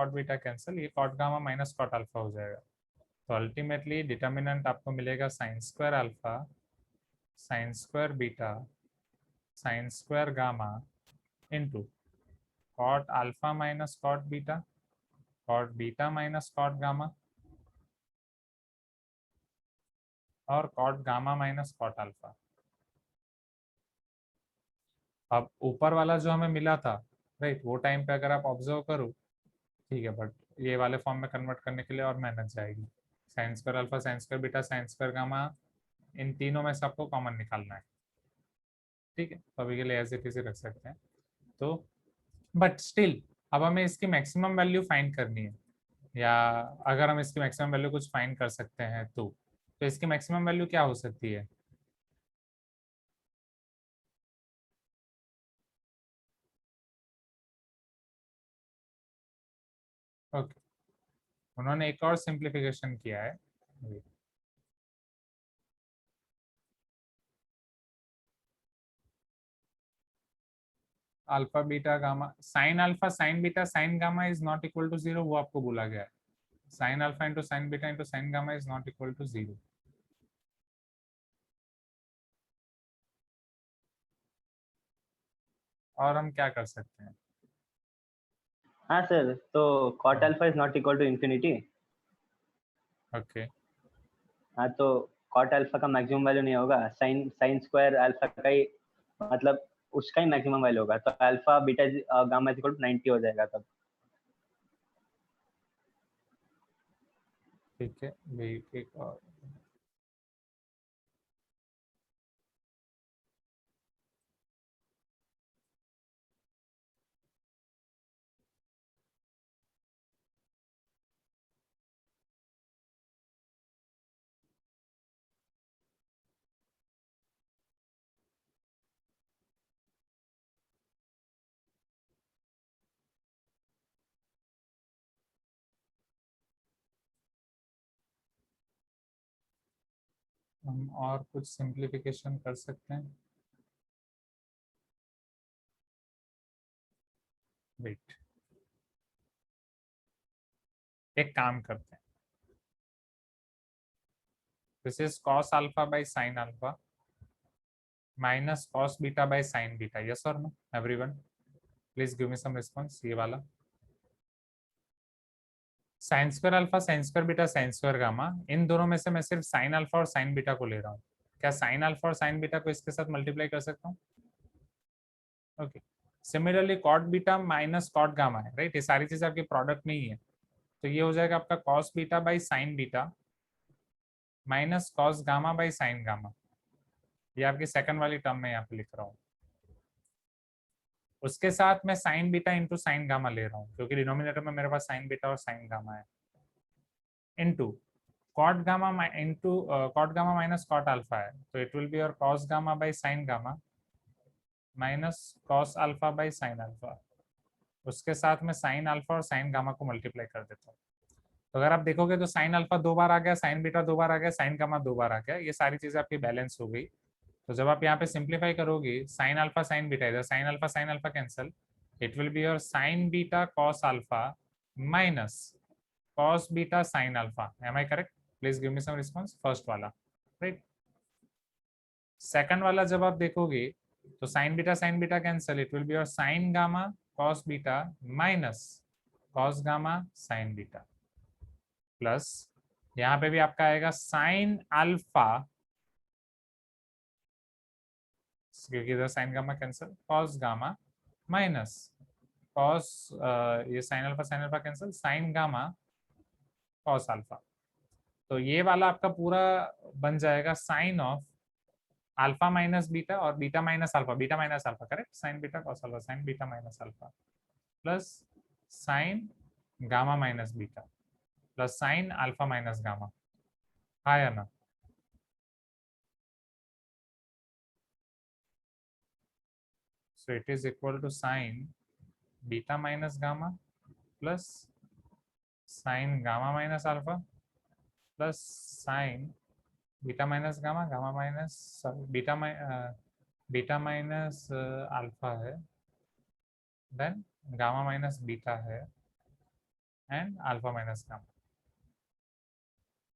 बीटा कैंसिल, ये cot gamma minus cot alpha हो जाएगा। तो अल्टीमेटली डिटर्मिनेंट आपको मिलेगा sine square alpha sine square beta sine square gamma into cot alpha minus cot beta minus cot gamma और cot gamma minus cot alpha. अब ऊपर वाला जो हमें मिला था, राइट, वो टाइम पे अगर आप ऑब्जर्व करो, ठीक है, बट ये वाले फॉर्म में कन्वर्ट करने के लिए और मेहनत जाएगी। Sine square alpha sine square beta sine square gamma, इन तीनों में से आपको कॉमन निकालना है, ठीक है। तो अभी के लिए एज इट इज रख सकते हैं। तो बट स्टिल अब हमें इसकी मैक्सिमम वैल्यू फाइंड करनी है, या अगर हम इसकी मैक्सिमम वैल्यू कुछ फाइंड कर सकते हैं तो इसकी मैक्सिमम वैल्यू क्या हो सकती है? ओके, उन्होंने एक और सिंप्लीफिकेशन किया है। Alpha beta gamma sine alpha sine beta sine gamma is not equal to 0, वो आपको बोला गया है। Sine alpha into sine beta into sine gamma is not equal to 0। और हम क्या कर सकते हैं? हाँ सर, तो cot alpha is not equal to infinity. Okay, हाँ, तो कॉट अल्फा का मैक्सिमम वैल्यू नहीं होगा, साइन साइन स्क्वायर अल्फा का ही, मतलब उसका ही मैक्सिमम वैल्यू होगा, तो alpha beta gamma is equal to 90 हो जाएगा तब। ठीक है, वेट एक और। हम और कुछ सिंप्लीफिकेशन कर सकते हैं। वेट, एक काम करते हैं, this is cos alpha by sine alpha minus cos beta by sine beta, yes और no everyone, please give me some response. ये वाला sine square alpha sine square beta sine square gamma, इन दोनों में से मैं सिर्फ साइन अल्फा और साइन बीटा को ले रहा हूँ, क्या साइन अल्फा और साइन बीटा को इसके साथ मल्टीप्लाई कर सकता हूँ? Okay, similarly cot beta minus cot gamma है, राइट, ये सारी चीजें आपकी प्रोडक्ट में ही है, तो ये हो जाएगा आपका cos beta by sine beta minus cos gamma by sine gamma, ये आपकी सेकंड वाली टर्म में यहाँ पे लिख रहा हूँ। उसके साथ मैं sine beta into sine gamma ले रहा हूँ, क्योंकि डिनोमिनेटर में मेरे पास साइन बीटा और साइन गामा है, into cot gamma into cot gamma minus cot alpha है, तो it will be your cos gamma by sine gamma minus cos alpha by sine alpha. उसके साथ में साइन अल्फा और साइन गामा को multiply कर देता हूँ, तो अगर आप देखोगे तो साइन अल्फा 2 बार आ गया, साइन बीटा 2 बार आ गया, साइन गामा 2 बार आ गया, ये सारी चीजें आपकी बैलेंस हो गई। तो जब आप यहाँ पे सिंप्लीफाई करोगे, साइन अल्फा साइन बीटा, इधर sine alpha cancel, it will be your sign beta cos alpha minus cos beta sin alpha. Am I correct? Please give me some response. First वाला, right? Second वाला जब आप देखोगे तो sin beta cancel. It will be your sin gamma cos beta minus cos gamma sin beta plus यहाँ पे भी आपका आएगा sin alpha, क्योंकि इधर sin gamma cancel, cos gamma minus cos ये sin alpha cancel, sin gamma cos alpha. तो ये वाला आपका पूरा बन जाएगा sine of alpha minus beta और beta minus alpha, correct? Sine beta cos alpha, sine beta minus alpha plus sine gamma minus beta plus sine alpha minus gamma. हाँ या ना? So it is equal to sine beta minus gamma plus sine gamma minus alpha plus sine beta minus gamma, gamma minus beta minus alpha है, then gamma minus beta है and alpha minus gamma.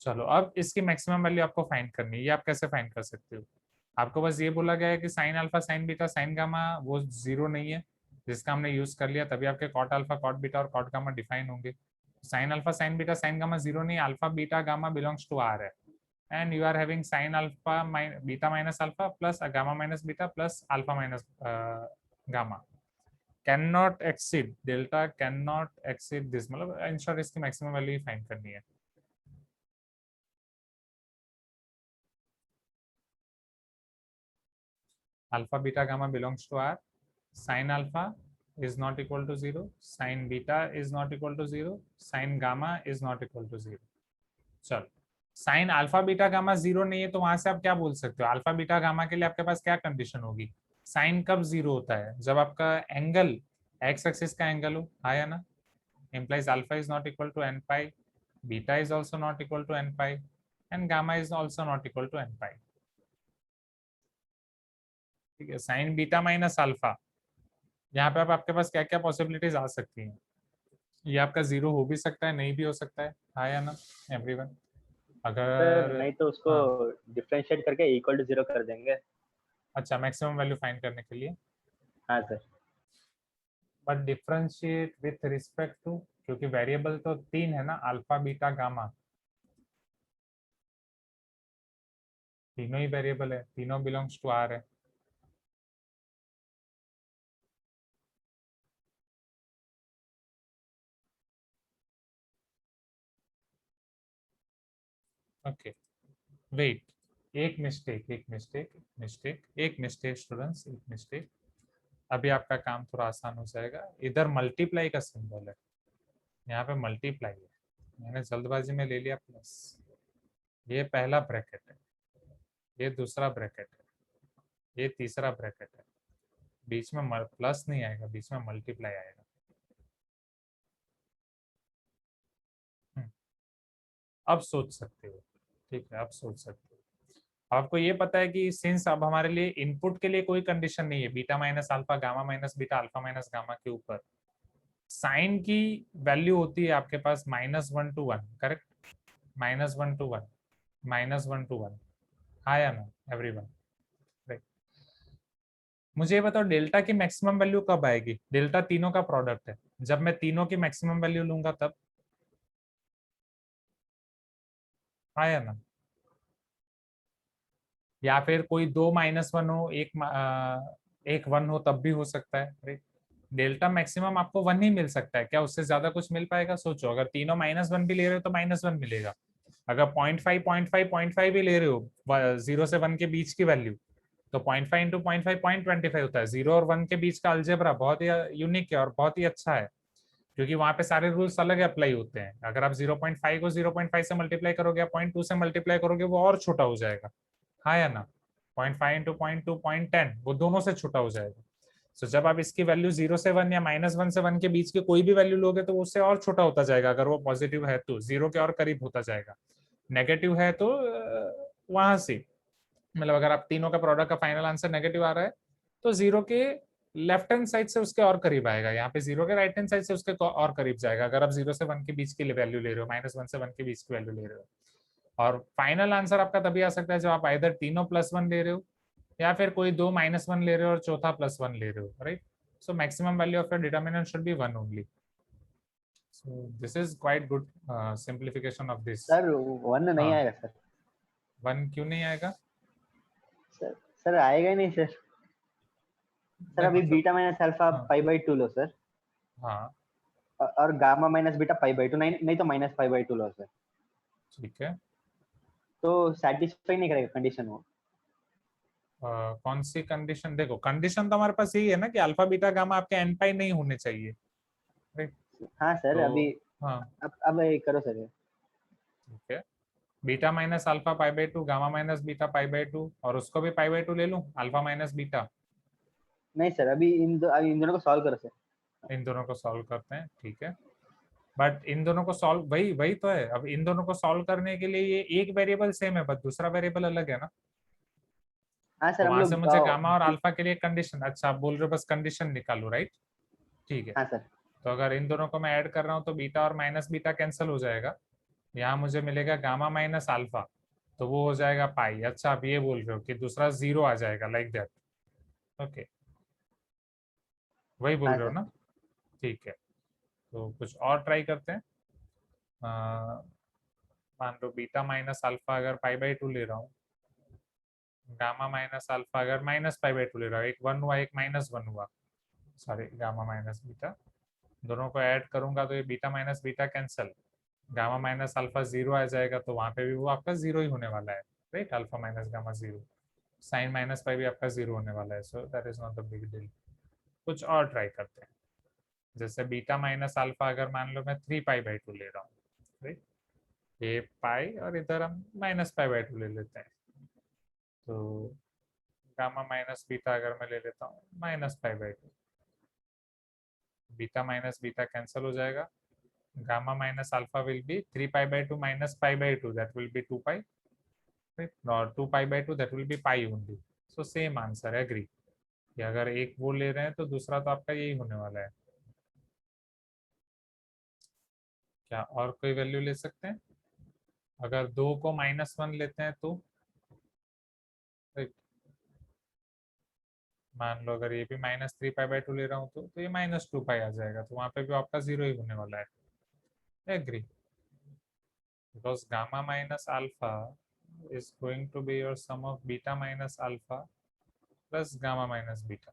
चलो अब इसकी maximum value आपको find करनी है. ये आप कैसे फाइंड कर सकते हो? आपको बस ये बोला गया है कि sine alpha sine beta sine gamma वो जीरो नहीं है, जिसका हमने यूज कर लिया, तभी आपके कॉट अल्फा कॉट बीटा और कॉट गामा डिफाइन होंगे. Sine alpha sine beta sine gamma zero नहीं, alpha beta gamma belongs to R है, and you are having sine alpha beta minus alpha plus gamma minus beta plus alpha minus gamma can not exceed delta, can not exceed this. मतलब in short इसकी maximum value find करनी है. Alpha beta gamma belongs to R. Sin alpha is not equal to 0. Sin beta is not equal to 0. Sin gamma is not equal to 0. चलो, sign alpha beta gamma zero नहीं है तो वहां से आप क्या बोल सकते हो? अल्फा बीटा गामा के लिए आपके पास क्या कंडीशन होगी? साइन कब जीरो होता है? जब आपका एंगल एक्स एक्सिस का एंगल हो. हाँ या ना? implies alpha is not equal to n pi, beta is also not equal to n pi, and gamma is also not equal to n pi. ठीक है, साइन बीटा माइनस अल्फा, यहाँ पे आपके पास क्या क्या पॉसिबिलिटीज आ सकती हैं? ये आपका जीरो हो भी सकता है, नहीं भी हो सकता है. हाँ या ना एवरीवन? अगर नहीं तो उसको डिफरेंशिएट करके इक्वल टू जीरो कर देंगे. अच्छा, मैक्सिमम वैल्यू फाइंड करने के लिए. हाँ sir. But differentiate with respect to, क्योंकि वेरिएबल तो तीन है ना, अल्फा बीटा गामा, तीनों ही वेरिएबल है, तीनों बिलोंग्स टू आर है. ओके वेट, एक मिस्टेक स्टूडेंट्स, एक मिस्टेक. अभी आपका काम थोड़ा आसान हो जाएगा. इधर मल्टीप्लाई का सिंबल है, यहाँ पे मल्टीप्लाई है, मैंने जल्दबाजी में ले लिया प्लस. ये पहला ब्रैकेट है, ये दूसरा ब्रैकेट है, ये तीसरा ब्रैकेट है. बीच में प्लस नहीं आएगा, बीच में मल्टीप्लाई आएगा. अब सोच सकते हो, ठीक है, अब सोच सकते हो. आपको ये पता है कि सिंस अब हमारे लिए इनपुट के लिए कोई कंडीशन नहीं है, beta minus alpha gamma minus beta alpha minus gamma के ऊपर साइन की वैल्यू होती है आपके पास -1 to 1, करेक्ट? -1 to 1, -1 to 1. हाँ या ना एवरीवन? मुझे ये बताओ डेल्टा की मैक्सिमम वैल्यू कब आएगी? डेल्टा तीनों का प्रोडक्ट है, जब मैं तीनों की मैक्सिमम वैल्यू लूंगा तब. हाँ या ना? या फिर कोई दो -1 हो, एक 1 हो, तब भी हो सकता है. राइट? डेल्टा मैक्सिमम आपको 1 ही मिल सकता है, क्या उससे ज्यादा कुछ मिल पाएगा? सोचो, अगर तीनों -1 भी ले रहे हो तो -1 मिलेगा. अगर 0.5 भी ले रहे हो 0 से 1 के बीच की वैल्यू, तो 0.5 into 0.5 0.25 होता है. 0 और 1 के बीच का अलजेब्रा बहुत ही यूनिक है और बहुत ही अच्छा है, क्योंकि वहां पे सारे रूल्स अलग अप्लाई होते हैं. अगर आप 0.5 को 0.5 से मल्टीप्लाई करोगे या 0.2 से मल्टीप्लाई करोगे, वो और छोटा हो जाएगा. हाँ या ना? 0.5 into 0.2 0.10 वो दोनों से छोटा हो जाएगा. तो जब आप इसकी वैल्यू 0 से 1 या -1 से 1 के बीच की कोई भी वैल्यू लोगे तो उससे और छोटा होता जाएगा. अगर वो पॉजिटिव है तो जीरो के और करीब होता जाएगा, नेगेटिव है तो वहां से, मतलब अगर आप तीनों का प्रोडक्ट का फाइनल आंसर नेगेटिव आ रहा है तो जीरो के लेफ्ट हैंड साइड से उसके और करीब आएगा, यहाँ पे 0 के राइट हैंड साइड से उसके और करीब जाएगा अगर आप 0 से 1 के बीच की वैल्यू ले रहे हो, -1 से 1 के बीच की वैल्यू ले रहे हो। और फाइनल आंसर आपका तभी आ सकता है जब आप आइदर तीनों +1 ले रहे हो या फिर कोई दो -1 ले रहे हो और चौथा +1 ले रहे हो, right? So maximum value of your determinant should be 1 only. So this is quite good simplification of this. Sir 1 नहीं हाँ. आएगा सर. 1 क्यों नहीं आएगा? सर आएगा ही नहीं सर. सर अभी बीटा माइनस अल्फा π/2 लो सर. हाँ. और गामा माइनस बीटा π/2 नहीं तो -π/2 लो सर. ठीक है. तो सेटिस्फाई नहीं करेगा कंडीशन वो. कौन सी कंडीशन? देखो कंडीशन तो हमारे पास यही है ना कि अल्फा बीटा गामा आपके एन पाई नहीं होने चाहिए, राइट? हाँ सर. तो, अभी हाँ अब करो सर. ठीक है. Beta minus alpha π/2, gamma minus beta π/2, और उसको भी π/2 ले लूं, अल्फा माइनस बीटा. नहीं सर. अभी इन दोनों को सॉल्व करो सर. इन दोनों को सॉल्व करते हैं, ठीक है. बट इन दोनों को सॉल्व वही तो है. अब इन दोनों को सॉल्व करने के लिए ये एक वेरिएबल सेम है बट दूसरा वेरिएबल अलग है ना. हाँ सर. तो हम वहां से मुझे लोग गामा और अल्फा के लिए कंडीशन, अच्छा आप बोल रहे हो बस कंडीशन निकालो, राइट? ठीक है. हाँ सर. तो अगर इन दोनों को मैं ऐड कर रहा हूँ तो बीटा और माइनस बीटा कैंसिल हो जाएगा. यहाँ मुझे मिलेगा गामा माइनस अल्फा, तो वो हो जाएगा पाई. अच्छा आप ये बोल रहे हो कि दूसरा 0 आ जाएगा, लाइक दैट. ओके, वही बोल हाँ रहे हो सर. ना? ठीक है. तो कुछ और ट्राई करते हैं. मान लो बीटा माइनस अल्फा अगर π/2 ले रहा हूँ, गामा माइनस अल्फा अगर -π/2 ले रहा हूँ, एक 1 हुआ एक -1 हुआ, सॉरी गामा माइनस बीटा, दोनों को ऐड करूंगा तो ये beta minus beta cancel, gamma minus alpha 0 आ जाएगा, तो वहां पे भी वो आपका 0 ही होने वाला है, right? Alpha minus gamma 0, sine minus pi भी आपका 0 होने वाला है. So that is not the big deal. कुछ और ट्राई करते हैं. जैसे बीटा माइनस अल्फा अगर मान लो मैं 3π/2 ले रहा हूँ, राइट? ये पाई और इधर हम -π/2 ले लेते हैं. तो गामा माइनस बीटा अगर मैं ले लेता हूँ -π/2, बीटा माइनस बीटा कैंसिल हो जाएगा. Gamma minus alpha will be 3π/2 minus π/2, that will be 2π, right? और 2π/2 that will be pi only. So same answer, agree कि अगर एक वो ले रहे हैं तो दूसरा तो आपका यही होने वाला है. क्या और कोई वैल्यू ले सकते हैं? अगर 2 को -1 लेते हैं तो, right? मान लो अगर ये भी -3π/2 ले रहा हूँ तो ये -2π आ जाएगा, तो वहां पे भी आपका 0 ही होने वाला है. Agree, because gamma minus alpha is going to be your sum of beta minus alpha plus gamma minus beta.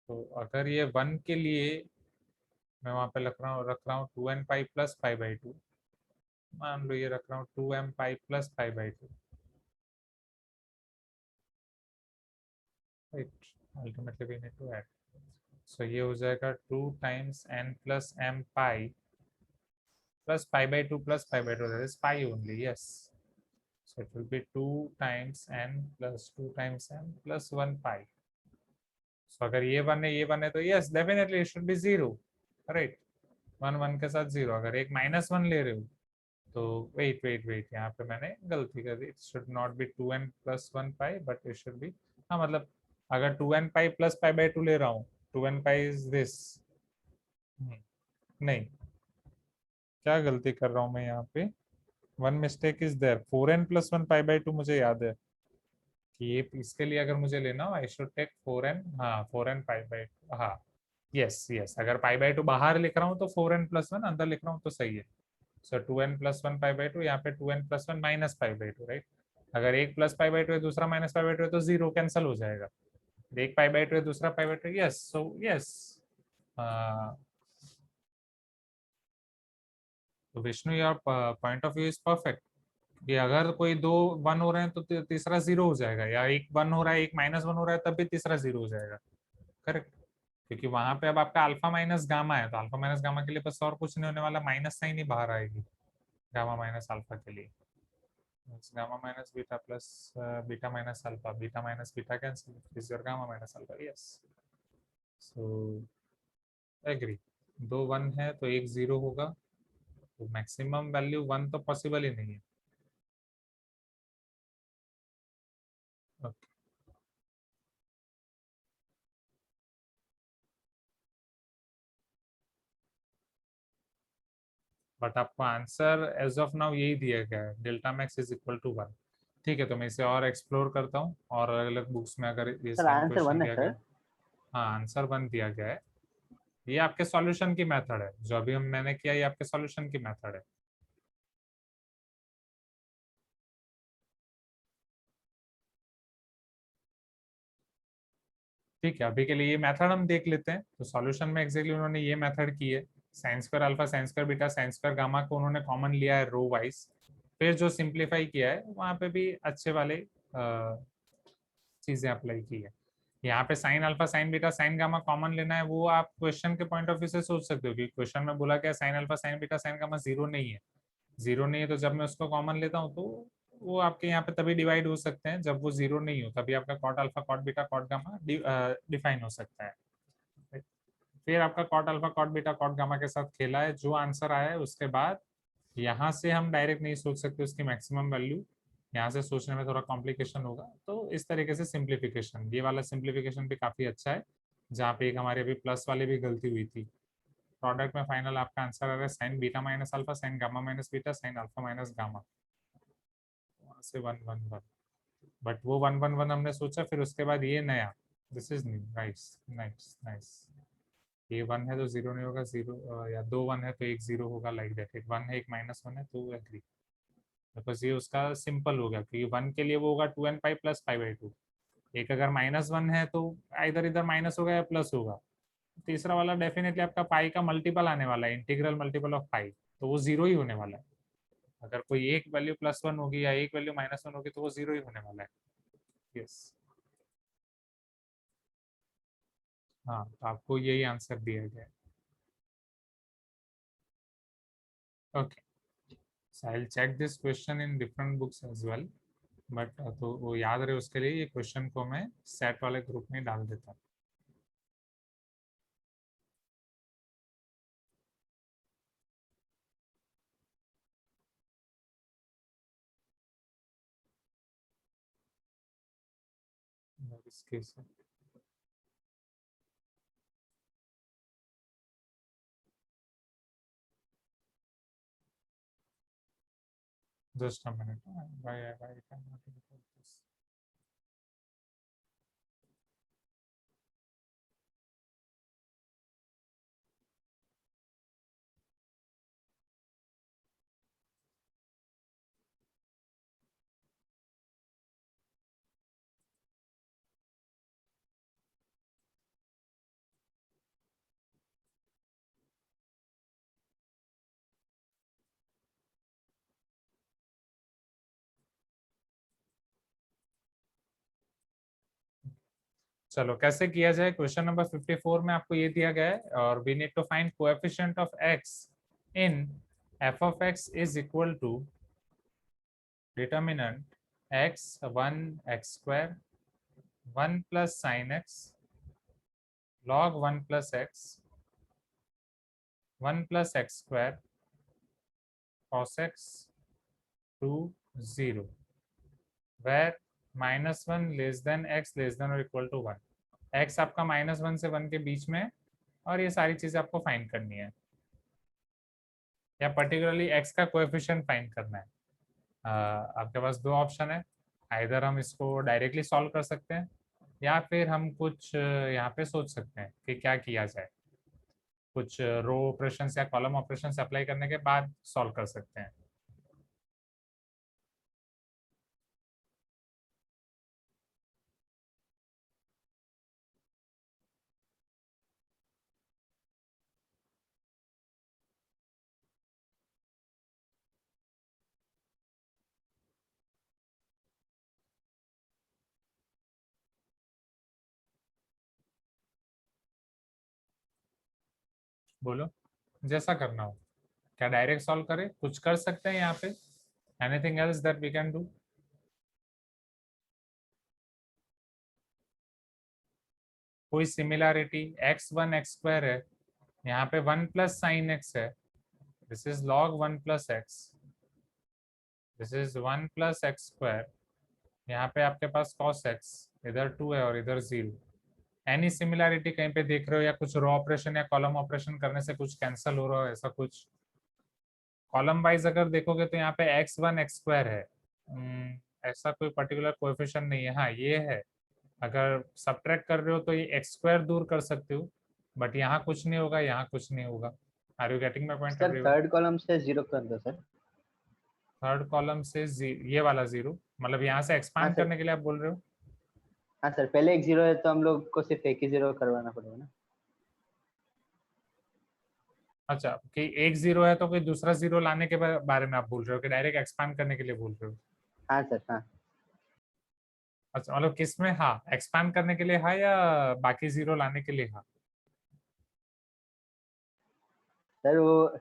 तो अगर ये 1 के लिए मैं वहां पे रख रहा हूँ 2n पाई प्लस π/2, मान लो ये रख रहा हूँ 2m pi plus π/2, right? Ultimately we need to add. So ये हो जाएगा 2 times n plus m pi plus π/2 plus π/2, that is pi only, yes. So it will be 2 times n plus 2 times m plus 1 pi. So अगर ये 1 है ये 1 है तो yes definitely it should be 0, right? 1 1 के साथ 0. अगर एक -1 ले रहे हो तो वेट यहाँ पे मैंने गलती कर दी. It should not be 2n plus 1 pi but it should be, हाँ मतलब अगर 2n pi plus π/2 ले रहा हूँ, 2n pi is this, नहीं क्या गलती कर रहा हूँ मैं यहाँ पे, one mistake is there. 4n plus 1 π/2 मुझे याद है कि ये इसके लिए अगर मुझे लेना हो आई शुड टेक 4n, हाँ 4n π/2, हाँ यस यस. अगर π/2 बाहर लिख रहा हूँ तो 4n plus 1, अंदर लिख रहा हूँ तो सही है. सो 2n plus 1 π/2, यहाँ पे 2n plus 1 minus π/2, राइट? अगर एक प्लस π/2 है दूसरा माइनस π/2 है तो 0 कैंसिल हो जाएगा. एक π/2 है दूसरा π/2, यस. सो यस, तो Vishnu your point of view is perfect कि अगर कोई दो 1 हो रहे हैं तो तीसरा 0 हो जाएगा, या एक 1 हो रहा है एक -1 हो रहा है तब भी तीसरा 0 हो जाएगा, करेक्ट? क्योंकि वहां पे अब आपका अल्फा माइनस गामा है, तो अल्फा माइनस गामा के लिए बस और कुछ नहीं होने वाला, माइनस साइन ही बाहर आएगी गामा माइनस अल्फा के लिए. Gamma minus beta plus beta minus alpha, beta minus beta cancel is your gamma minus alpha, yes. So agree, 2 1 है तो एक 0 होगा, तो मैक्सिमम वैल्यू 1 तो पॉसिबल ही नहीं है. Okay. बट आपको आंसर एज ऑफ नाउ यही दिया गया है, delta max is equal to 1। ठीक है, तो मैं इसे और एक्सप्लोर करता हूँ और अलग अलग बुक्स में अगर ये सर सेम आंसर क्वेश्चन 1 है दिया गया सर। है। हाँ, आंसर 1 दिया गया है। ये आपके सॉल्यूशन की मेथड है, जो अभी मैंने किया, ये आपके सॉल्यूशन की मेथड है। ठीक है, अभी के लिए ये मेथड हम देख लेते हैं। तो सॉल्यूशन में एग्जैक्टली उन्होंने ये मेथड की है, sine square alpha sine square beta sine square gamma को उन्होंने कॉमन लिया है रो वाइज। फिर जो सिंप्लीफाई किया है वहां पे भी अच्छे वाले चीजें अप्लाई की है। यहाँ पे sign alpha sine beta sine gamma common लेना है, वो आप क्वेश्चन के पॉइंट ऑफ व्यू से सोच सकते हो कि क्वेश्चन में बोला गया sign alpha sine beta sine gamma zero नहीं है। जीरो नहीं है तो जब मैं उसको कॉमन लेता हूँ तो वो आपके यहाँ पे तभी डिवाइड हो सकते हैं जब वो जीरो नहीं हो, तभी आपका cot alpha cot beta cot gamma define हो सकता है। फिर आपका cot alpha cot beta cot gamma के साथ खेला है, जो आंसर आया है उसके बाद यहाँ से हम डायरेक्ट नहीं सोच सकते उसकी मैक्सिमम वैल्यू, यहाँ से सोचने में थोड़ा कॉम्प्लिकेशन होगा। तो इस तरीके से सिंप्लीफिकेशन, ये वाला सिंप्लीफिकेशन भी काफी अच्छा है, जहाँ पे एक हमारी अभी प्लस वाली भी गलती हुई थी। प्रोडक्ट में फाइनल आपका आंसर आ रहा है sign beta minus alpha sign gamma minus beta sine alpha minus gamma, वहां से 1 1 1। बट वो 1 1 1 हमने सोचा, फिर उसके बाद ये नया, this is new, nice nice nice. ये 1 है तो जीरो नहीं होगा, जीरो या दो 1 है तो एक जीरो होगा, लाइक दैट। एक 1 है एक -1 है तो एग्री, बिकॉज ये उसका सिंपल हो गया, क्योंकि 1 के लिए वो होगा 2n pi plus pi by 2। एक अगर -1 है तो इधर इधर माइनस होगा या प्लस होगा। तीसरा वाला डेफिनेटली आपका पाई का मल्टीपल आने वाला है, इंटीग्रल मल्टीपल ऑफ पाई, तो वो जीरो ही होने वाला है। अगर कोई एक वैल्यू +1 होगी या एक वैल्यू -1 होगी तो वो जीरो ही होने वाला है। यस, हाँ, तो आपको यही आंसर दिया गया है। Okay, so I will check this question in different books as well, but तो वो याद रहे उसके लिए ये क्वेश्चन को मैं सेट वाले ग्रुप में डाल देता हूँ। इसके से just a minute, why I cannot import this? चलो कैसे किया जाए, क्वेश्चन नंबर 54 में आपको ये दिया गया है, और we need to find coefficient of x in f of x is equal to determinant x 1 x square 1 plus sine x log 1 plus x 1 plus x square cos x two 0 where -1 less than x less than और equal to 1। x आपका -1 से 1 के बीच में, और ये सारी चीजें आपको फाइंड करनी है, या पर्टिकुलरली x का कोएफिशिएंट फाइंड करना है। आपके पास दो ऑप्शन है, आइदर हम इसको डायरेक्टली सॉल्व कर सकते हैं, या फिर हम कुछ यहाँ पे सोच सकते हैं कि क्या किया जाए, कुछ रो ऑपरेशन या कॉलम ऑपरेशन अप्लाई करने के बाद सॉल्व कर सकते हैं। बोलो, जैसा करना हो। क्या डायरेक्ट सॉल्व करें, कुछ कर सकते हैं यहाँ पे, anything else that we can do? कोई सिमिलैरिटी, x1 x स्क्वायर है, यहाँ पे 1 प्लस साइन एक्स है, this is log 1 plus x, this is 1 plus x square, यहाँ पे आपके पास cos x, इधर 2 है और इधर 0। एनी सिमिलैरिटी कहीं पे देख रहे हो, या कुछ रो ऑपरेशन या कॉलम ऑपरेशन करने से कुछ कैंसिल हो रहा है, ऐसा कुछ? कॉलम वाइज अगर देखोगे तो यहाँ पे x1 x² है। ऐसा कोई पर्टिकुलर कोएफिशिएंट नहीं है। हाँ ये है, अगर सब्ट्रैक्ट कर रहे हो तो ये x² दूर कर सकते हो, बट यहाँ कुछ नहीं होगा, यहाँ कुछ नहीं होगा। Are you getting my point sir everyone? Third column से 0 कर दो सर। थर्ड कॉलम से ये वाला 0, मतलब यहाँ से हाँ एक्सपांड सर, करने के लिए आप बोल रहे हो? हाँ सर, पहले एक 0 है तो हम लोग को सिर्फ एक ही 0 करवाना पड़ेगा ना। अच्छा, कि एक 0 है तो कोई दूसरा 0 लाने के बारे में आप बोल रहे हो कि डायरेक्ट एक्सपांड करने के लिए बोल रहे हो? हाँ सर, हाँ अच्छा, मतलब किस में हाँ, एक्सपांड करने के लिए हाँ या बाकी 0 लाने के लिए हाँ? सर, वो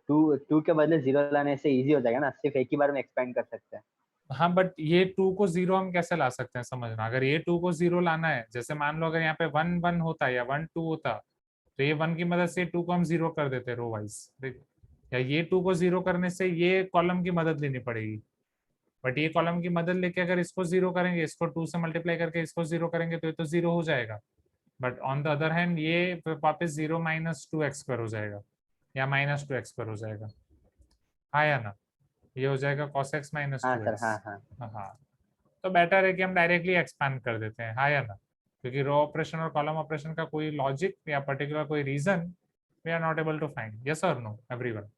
2 के बदले 0 लाने से इजी हो जाएगा ना, सिर्फ एक ही बार में एक्सपेंड कर सकते हैं। हाँ बट ये 2 को 0 हम कैसे ला सकते हैं समझना। अगर ये 2 को 0 लाना है, जैसे मान लो अगर यहाँ पे 1 1 होता या 1 2 होता, तो ये 1 की मदद से 2 को हम 0 कर देते रो वाइज, या ये 2 को 0 करने से ये कॉलम की मदद लेनी पड़ेगी। बट ये कॉलम की मदद लेके अगर इसको 0 करेंगे, इसको 2 से मल्टीप्लाई करके इसको 0 करेंगे तो ये तो 0 हो जाएगा। But on the other hand ये वापस 0 माइनस 2x² हो जाएगा या माइनस 2x² हो जाएगा, हाँ या ना? ये हो जाएगा cos x माइनस हाँ टू सर, एक्स हाँ हाँ हाँ, तो बेटर है कि हम डायरेक्टली एक्सपैंड कर देते हैं, हाँ या ना? क्योंकि रो ऑपरेशन और कॉलम ऑपरेशन का कोई लॉजिक या पर्टिकुलर कोई reason we are not able to find. Yes और नो एवरीवन?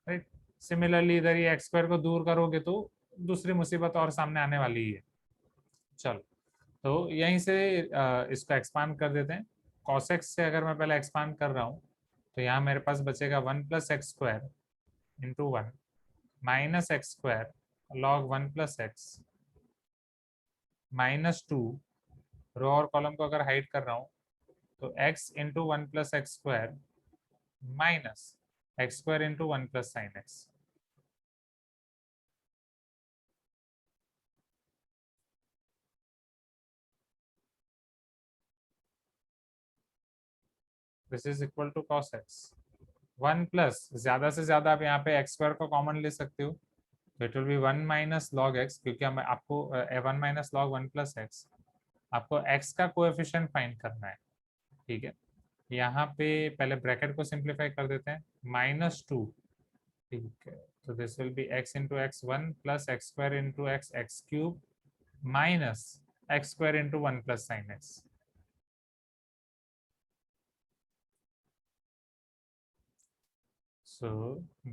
राइट। सिमिलरली इधर ये x² को दूर करोगे तो दूसरी मुसीबत और सामने आने वाली ही है। चलो, तो यहीं से इसको एक्सपांड कर देते हैं। cos x से अगर मैं पहले एक्सपांड कर रहा हूँ तो यहाँ मेरे पास बचेगा 1 + x² into 1 minus x² log 1 + x -2। रो और कॉलम को अगर हाइड कर रहा हूँ तो x into 1 + x² minus x² into 1 + sin x। This is equal to cos x। 1 plus ज्यादा से ज्यादा आप यहाँ पे x² को कॉमन ले सकते हो, तो it will B 1 minus log x, क्योंकि हम आपको 1 माइनस लॉग 1 + x, आपको x का कोएफिशिएंट फाइंड करना है। ठीक है, यहाँ पे पहले ब्रैकेट को सिंप्लीफाई कर देते हैं, -2। ठीक है, तो this will B x into x1 plus x² into x³ minus x² into 1 + sin x। So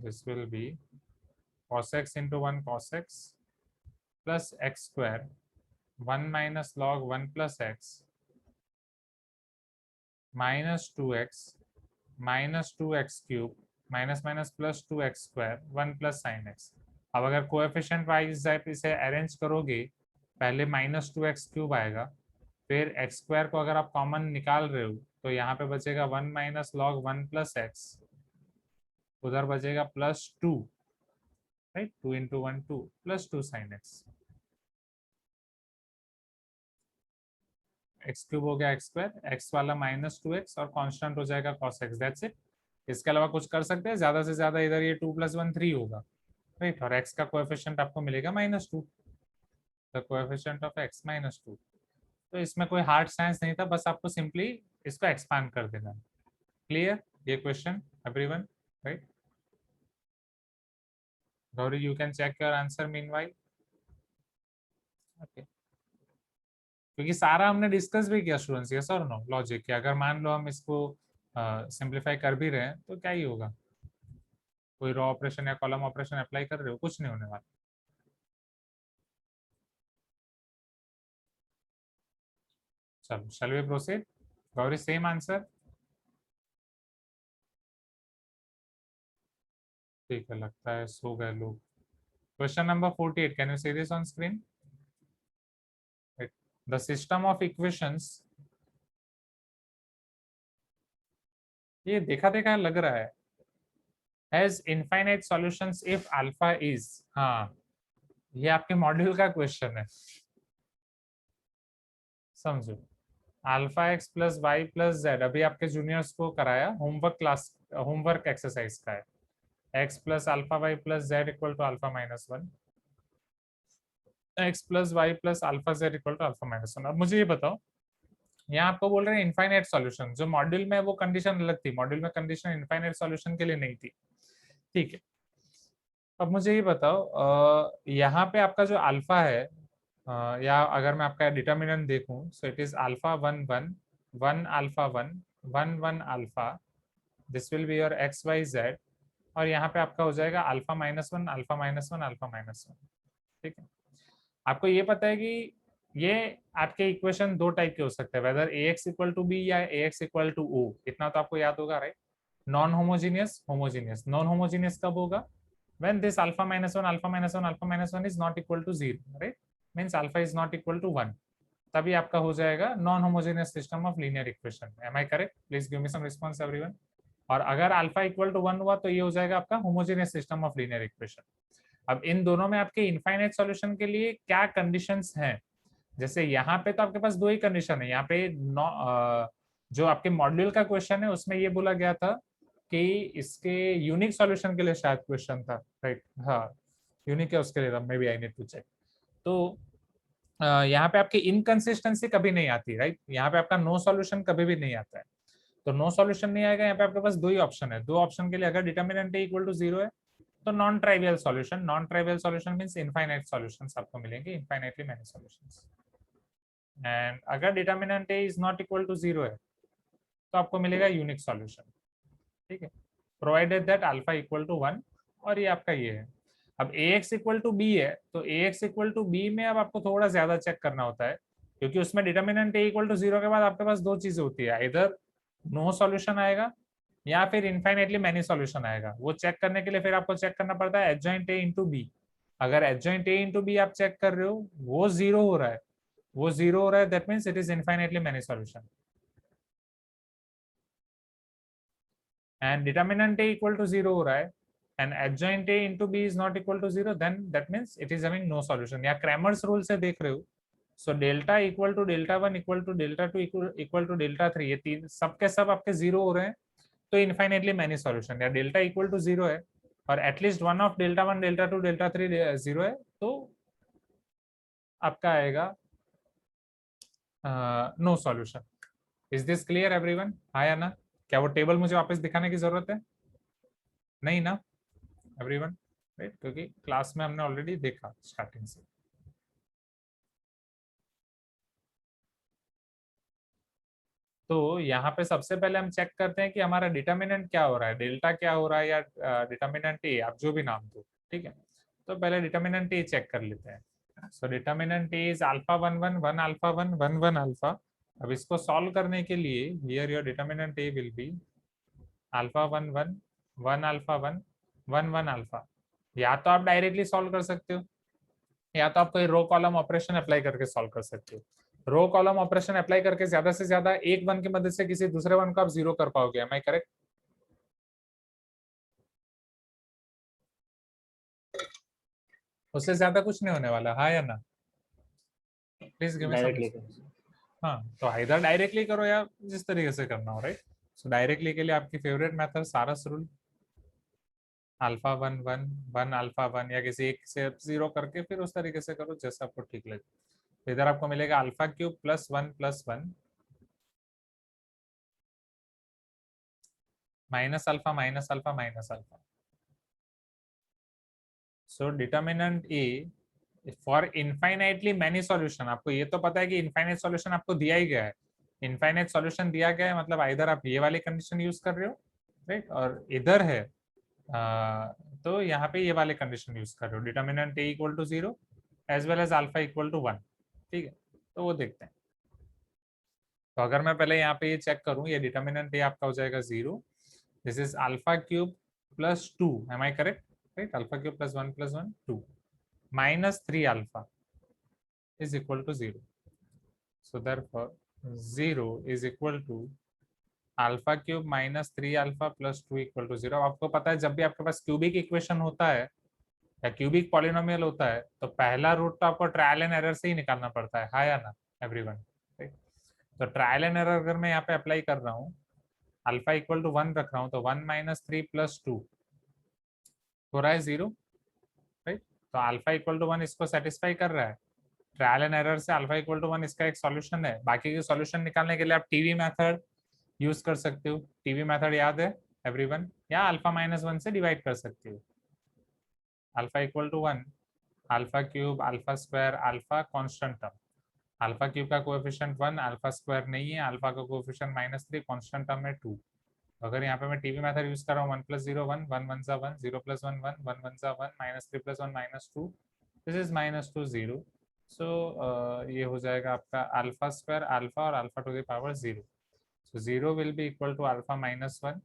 this will be cos x into 1 cos x plus x² 1 minus log 1 + x minus 2x minus 2x³ minus minus plus 2x² 1 + sin x। अब अगर coefficient wise आप इसे arrange करोगे, पहले -2x³ आएगा, फिर x² को अगर आप कॉमन निकाल रहे हो तो यहाँ पे बचेगा 1 माइनस लॉग 1 + x, उधर बचेगा +2, right, 2 into 1 2 +2 sin x। x³ हो गया x², x वाला -2x और कांस्टेंट हो जाएगा cos x, दैट्स इट। इसके अलावा कुछ कर सकते हैं? ज्यादा से ज्यादा इधर ये 2 + 1 3 होगा, राइट, और x का कोएफिशिएंट आपको मिलेगा -2, द कोएफिशिएंट ऑफ x -2। तो इसमें कोई हार्ड साइंस नहीं था, बस आपको सिंपली इसको एक्सपांड कर देना। क्लियर ये question everyone? Right, Gauri you can check your answer meanwhile. Okay, क्योंकि सारा हमने डिस्कस भी किया स्टूडेंट्स, यस और नो, लॉजिक कि अगर मान लो हम इसको सिंप्लीफाई कर भी रहे हैं तो क्या ही होगा, कोई रॉ ऑपरेशन या कॉलम ऑपरेशन अप्लाई कर रहे हो, कुछ नहीं होने वाला। चलो, shall we proceed? Gauri same answer? ठीक है, लगता है सो गए लोग। Question number 48, can you see this on screen? The system of equations, ये देखा देखा लग रहा है, has infinite solutions if alpha is, हाँ ये आपके मॉड्यूल का क्वेश्चन है, समझो। अल्फा x + y + z अभी आपके जूनियर्स को कराया, होमवर्क क्लास, होमवर्क एक्सरसाइज का है। x + alpha y + z = alpha -1, x + y + alpha z = alpha -1। अब मुझे ये बताओ, यहाँ आपको बोल रहे हैं इनफाइनाइट सॉल्यूशन, जो मॉड्यूल में वो कंडीशन अलग थी, मॉड्यूल में कंडीशन इनफाइनाइट सॉल्यूशन के लिए नहीं थी। ठीक है, अब मुझे ये बताओ, यहाँ पे आपका जो अल्फा है, या अगर मैं आपका डिटर्मिनेंट देखूं, so it is alpha 1 1 1 alpha 1 1 1 alpha, this will be your x y z, और यहाँ पे आपका हो जाएगा अल्फा -1 अल्फा -1 अल्फा -1। ठीक है, आपको ये पता है कि ये आपके इक्वेशन दो टाइप के हो सकते हैं, whether ax equal to B या ax इक्वल टू o, इतना तो आपको याद होगा, right. Non homogeneous, homogeneous. Non homogeneous कब होगा? when this alpha -1 alpha -1 alpha -1 is not equal to 0, right, means alpha is not equal to 1, तभी आपका हो जाएगा non homogeneous system of linear equation. Am I correct? Please give me some response everyone. और अगर alpha equal to 1 हुआ तो ये हो जाएगा आपका homogeneous system of linear equation. अब इन दोनों में आपके इनफाइनाइट सॉल्यूशन के लिए क्या कंडीशंस हैं? जैसे यहाँ पे तो आपके पास दो ही कंडीशन है। यहाँ पे जो आपके मॉड्यूल का क्वेश्चन है उसमें ये बोला गया था कि इसके यूनिक सॉल्यूशन के लिए शायद क्वेश्चन था, राइट। हाँ, यूनिक है, उसके लिए maybe I need to check. तो यहाँ पे आपकी इनकंसिस्टेंसी कभी नहीं आती, राइट। यहाँ पे आपका नो सॉल्यूशन कभी भी नहीं आता है। तो नो सॉल्यूशन नहीं आएगा, यहाँ पे आपके पास दो ही ऑप्शन है। दो ऑप्शन के लिए अगर डिटर्मिनेंट इक्वल टू 0 है तो non trivial solution. Non trivial solution means infinite solutions आपको मिलेंगे, इनफाइनाइटली मैनी सॉल्यूशंस। एंड अगर determinant is not equal to 0 है तो आपको मिलेगा यूनिक सॉल्यूशन। ठीक है, provided that alpha equal to 1, और ये आपका ये है। अब ax इक्वल टू बी है, तो ax इक्वल टू बी में अब आपको थोड़ा ज्यादा चेक करना होता है, क्योंकि उसमें डिटर्मिनेंट a इक्वल टू 0 के बाद आपके पास दो चीजें होती है, इधर नो सॉल्यूशन आएगा या फिर इनफाइनाइटली मैनी सॉल्यूशन आएगा। वो चेक करने के लिए फिर आपको चेक करना पड़ता है एडजॉइंट a इंटू बी। अगर एडजॉइंट a इंटू बी आप चेक कर रहे हो, वो 0 हो रहा है, वो 0 हो रहा है, that means it is infinitely many solution. and determinant a equal to 0 हो रहा है and adjoint a into b is not equal to 0, then that means it is having no solution। या क्रैमर्स रूल से देख रहे हो, so delta equal to delta 1 equal to delta 2 equal to delta 3, ये तीन सब के सब आपके 0 हो रहे हैं, तो इनफाइनाइटली मैनी सॉल्यूशन। या डेल्टा इक्वल टू 0 है और at least one of delta 1 delta 2 delta 3 0 है, तो आपका आएगा no solution. Is this clear everyone? हाँ या ना? क्या वो टेबल मुझे वापस दिखाने की जरूरत है? नहीं ना एवरीवन, राइट, क्योंकि क्लास में हमने ऑलरेडी देखा स्टार्टिंग से। तो यहाँ पे सबसे पहले हम चेक करते हैं कि हमारा डिटर्मिनेंट क्या हो रहा है, डेल्टा क्या हो रहा है या डिटर्मिनेंट ए, आप जो भी नाम दो। ठीक है, तो पहले डिटर्मिनेंट ए चेक कर लेते हैं। So determinant A is alpha 1 1 1 alpha 1 1 1 alpha. अब इसको सॉल्व करने के लिए here your determinant A will be alpha 1 1 1 alpha 1 1 1 alpha. या तो आप डायरेक्टली सॉल्व कर सकते हो, या तो आप कोई रो कॉलम ऑपरेशन अप्लाई करके सॉल्व कर सकते हो। रो कॉलम ऑपरेशन अप्लाई करके ज्यादा से ज्यादा एक वन की मदद से किसी दूसरे वन को आप 0 कर पाओगे। Am I correct? उससे ज्यादा कुछ नहीं होने वाला, हाँ या ना? Please give me some response. हाँ, तो इधर डायरेक्टली करो या जिस तरीके से करना हो, राइट। सो डायरेक्टली के लिए आपकी फेवरेट मेथड सारस रूल, अल्फा 1 1 1 अल्फा 1, या किसी एक से 0 करके फिर उस तरीके से करो जैसा आपको ठीक लगे। तो इधर आपको मिलेगा alpha cube plus 1 minus alpha minus alpha minus alpha. So determinant A for infinitely many solution, आपको ये तो पता है कि इनफाइनाइट सॉल्यूशन आपको दिया ही गया है। इनफाइनाइट सॉल्यूशन दिया गया है मतलब इधर आप ये वाली कंडीशन यूज कर रहे हो, राइट, और इधर है तो यहाँ पे ये वाले कंडीशन यूज कर रहे हो, determinant A equal to 0 as well as alpha equal to 1। ठीक है, तो वो देखते हैं। तो अगर मैं पहले यहाँ पे ये चेक करूँ, ये डिटर्मिनेंट ए आपका हो जाएगा 0, this is alpha cube plus 2, am I correct? Right, alpha cube plus 1 plus 1 2 minus 3 alpha is equal to 0. So therefore 0 is equal to alpha cube minus 3 alpha plus 2 equal to 0। आपको पता है जब भी आपके पास cubic equation होता है या cubic polynomial होता है तो पहला रूट तो आपको ट्रायल एंड एरर से ही निकालना पड़ता है, हाँ या ना एवरीवन? तो ट्रायल एंड एरर अगर मैं यहाँ पे अप्लाई कर रहा हूँ, अल्फा इक्वल टू 1 रख रहा हूँ, तो 1 माइनस 3 प्लस 2 हो रहा है 0, राइट। तो अल्फा इक्वल टू 1 इसको सेटिस्फाई कर रहा है। ट्रायल एंड एरर से अल्फा इक्वल टू 1 इसका एक सॉल्यूशन है। बाकी के सॉल्यूशन निकालने के लिए आप टीवी मेथड यूज कर सकते हो। टीवी मेथड याद है एवरीवन? या अल्फा -1 से डिवाइड कर सकते हो। Alpha equal to 1, alpha cube, alpha square, alpha constant term. Alpha cube का कोएफिशिएंट 1, अल्फा स्क्वायर नहीं है, अल्फा का कोएफिशिएंट -3, कांस्टेंट टर्म है 2। अगर यहाँ पे मैं टीवी मेथड यूज कर रहा हूँ 1 + 0 1, 1 1 सा 1, 0 + 1 1, 1 1 सा 1, -3 + 1 -2, दिस इज -2 0। सो ये हो जाएगा आपका अल्फा स्क्वायर अल्फा और alpha to the power 0। So 0 will be equal to alpha -1,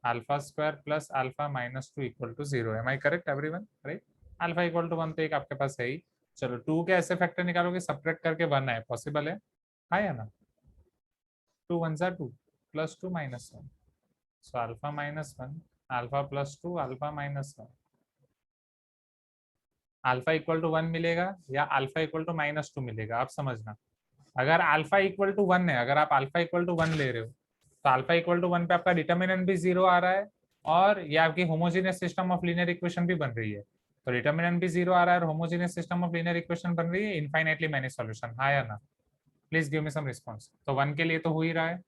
alpha square plus alpha -2 equal to 0। Am I correct everyone? Right. Alpha equal to 1 तो एक आपके पास है ही। चलो 2 के ऐसे फैक्टर निकालोगे, सब्ट्रैक्ट करके 1 है, पॉसिबल है? हाँ या ना? 2 1 सा 2 +2 -1, so alpha -1, alpha +2, alpha -1। Alpha equal to 1 मिलेगा या अल्फा इक्वल टू -2 मिलेगा, आप समझना। अगर अल्फा इक्वल टू 1 है, अगर आप अल्फा इक्वल टू 1 ले रहे हो, तो अल्फा इक्वल टू 1 पे आपका डिटर्मिनेंट भी 0 आ रहा है, और ये आपकी homogeneous system of linear equation भी बन रही है। तो डिटर्मिनेंट भी 0 आ रहा है और homogeneous system of linear equation बन रही है, इनफाइनाइटली मैनी सॉल्यूशन। हाँ या ना? Please give me some response. तो 1 के लिए तो हो ही रहा है।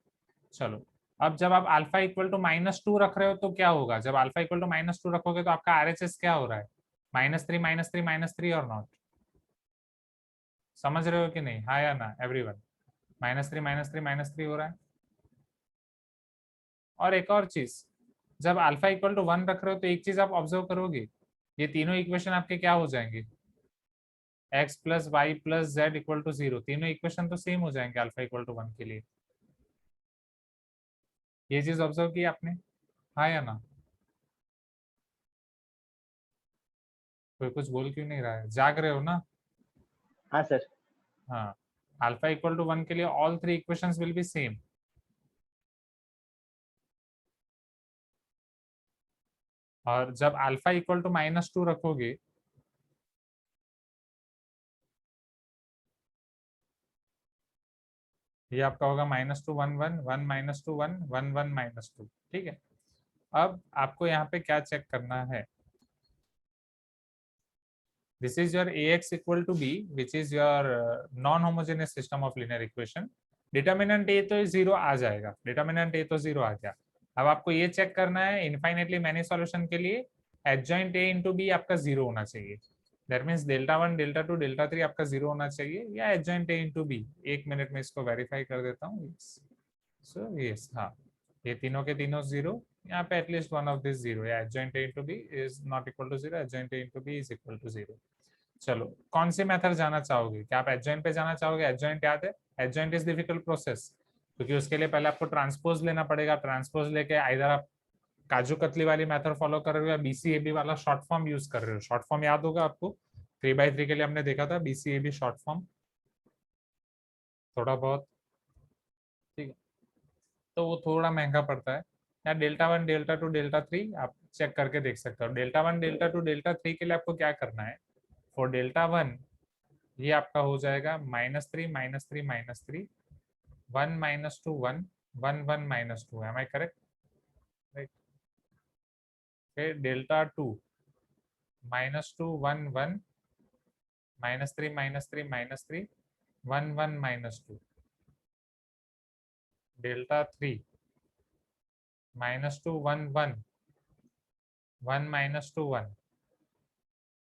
चलो, अब जब आप अल्फा इक्वल टू -2 रख रहे हो तो क्या होगा? जब अल्फा इक्वल टू -2 रखोगे तो आपका आरएचएस क्या हो रहा है? -3 -3 -3 और नॉट? समझ रहे हो कि नहीं? हाँ या ना एवरीवन? -3 -3 -3 हो रहा है। और एक और चीज, जब अल्फा इक्वल टू 1 रख रहे हो तो एक चीज आप ऑब्जर्व करोगे, ये तीनों इक्वेशन आपके क्या हो जाएंगे? x + y + z = 0। तीनों इक्वेशन तो सेम हो जाएंगे अल्फा इक्वल टू 1 के लिए। ये चीज ऑब्जर्व की आपने? हाँ या ना? कोई कुछ बोल क्यों नहीं रहा है? जाग रहे हो ना? हाँ सर। हाँ, अल्फा इक्वल टू 1 के लिए all 3 equations will be same. और जब अल्फा इक्वल टू -2 रखोगे, ये आपका होगा -2 1 1 1 -2 1 1 1 -2। ठीक है, अब आपको यहाँ पे क्या चेक करना है? This is your ax equal to b, which is your non-homogeneous system of linear equation. Determinant a तो 0 आ जाएगा, डिटर्मिनेंट a तो 0 आ गया। अब आपको ये चेक करना है इनफाइनेटली मैनी सॉल्यूशन के लिए एडजॉइंट a इंटू बी आपका 0 होना चाहिए। दैट मीन्स Δ1 Δ2 Δ3 आपका 0 होना चाहिए, या adjoint a into B. 1 minute में इसको वेरीफाई कर देता हूँ। सो यस, हाँ, ये तीनों के तीनों 0, यहाँ पे एटलीस्ट वन ऑफ दिस 0, या adjoint a into B is not equal to 0, adjoint a into B is equal to 0। चलो, कौन सी मेथड जाना चाहोगे? क्या आप एडजॉइंट पे जाना चाहोगे? एडजॉइंट याद है? एडजॉइंट इज डिफिकल्ट प्रोसेस, क्योंकि उसके लिए पहले आपको ट्रांसपोज लेना पड़ेगा। ट्रांसपोज लेके आइदर आप काजू कतली वाली मेथड फॉलो कर रहे हो या बीसीएबी वाला शॉर्ट फॉर्म यूज कर रहे हो। शॉर्ट फॉर्म याद होगा आपको, 3/3 के लिए हमने देखा था बीसीएबी शॉर्ट फॉर्म थोड़ा बहुत। ठीक है, तो वो थोड़ा महंगा पड़ता है। या Δ1 Δ2 Δ3 आप चेक करके देख सकते हो। Δ1 Δ2 Δ3 के लिए आपको क्या करना है? फॉर Δ1 ये आपका हो जाएगा -3 -3 -3 1 -2 1 1 1 -2। Am I correct? राइट। फिर Δ2 -2 1 1 -3 -3 -3 1 1 -2। Δ3 -2 1 1 1 -2 1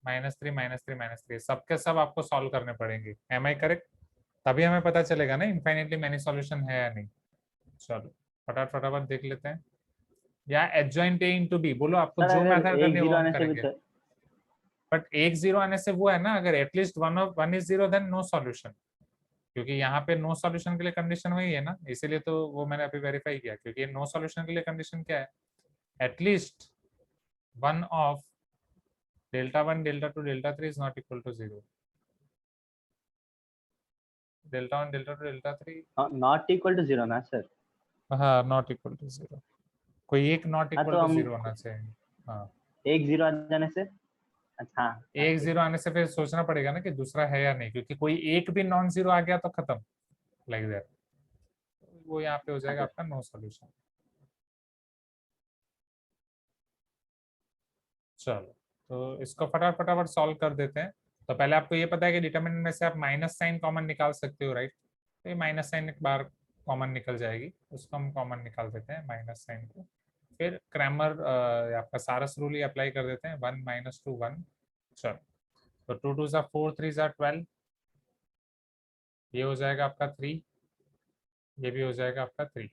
-3 -3 -3। सबके सब आपको सॉल्व करने पड़ेंगे। Am I correct? तभी हमें पता चलेगा ना इनफाइनेटली मैनी सॉल्यूशन है या नहीं। चलो फटाफट देख लेते हैं। या एडजॉइंट a इंटू बी, बोलो आपको सर जो अगर मेथड एक करनी है वो 0 हम आने से भी करेंगे। बट 1 0 आने से वो है ना, अगर at least one is 0 then no solution. क्योंकि यहाँ पे नो सॉल्यूशन के लिए कंडीशन वही है ना, इसीलिए तो वो मैंने अभी वेरीफाई किया। क्योंकि नो सॉल्यूशन के लिए कंडीशन क्या है? At least one of Δ1 Δ2 Δ3 is not equal to 0। Δ1 Δ2 Δ3, not equal to 0 ना सर? हाँ, नॉट इक्वल टू 0। कोई एक नॉट हाँ इक्वल तो टू हम 0 होना चाहिए। हाँ, एक 0 आ जाने से, अच्छा हाँ एक ठीक 0 है। आने से फिर सोचना पड़ेगा ना कि दूसरा है या नहीं, क्योंकि कोई एक भी नॉन 0 आ गया तो खत्म, लाइक दैट। वो यहाँ पे हो हाँ जाएगा सर। आपका नो सॉल्यूशन। चलो, तो इसको फटाफट सॉल्व कर देते हैं। तो पहले आपको ये पता है कि डिटरमिनेंट में से आप माइनस साइन कॉमन निकाल सकते हो, राइट? तो ये माइनस साइन एक बार कॉमन निकल जाएगी, उसको हम कॉमन निकाल देते हैं माइनस साइन को। फिर क्रैमर आपका सारस रूल ही अप्लाई कर देते हैं, 1 - 2 1। चलो, तो 2 2 ज़ा 4 3 ज़ा 12, ये हो जाएगा आपका 3, ये भी हो जाएगा आपका 3।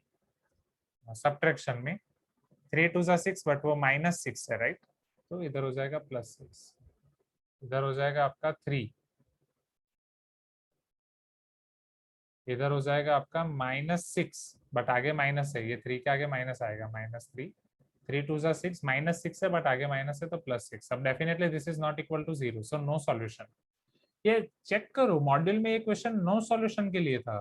सब्ट्रैक्शन में 3 2 ज़ा 6, बट वो -6 है, राइट, तो इधर हो जाएगा +6, इधर हो जाएगा आपका 3, इधर हो जाएगा आपका -6, बट आगे माइनस है, ये 3 के आगे माइनस आएगा, -3। 3 2 ज़ा 6, -6 है बट आगे माइनस है तो +6। अब definitely this is not equal to 0, so no solution. ये चेक करो, मॉड्यूल में ये क्वेश्चन नो सॉल्यूशन के लिए था,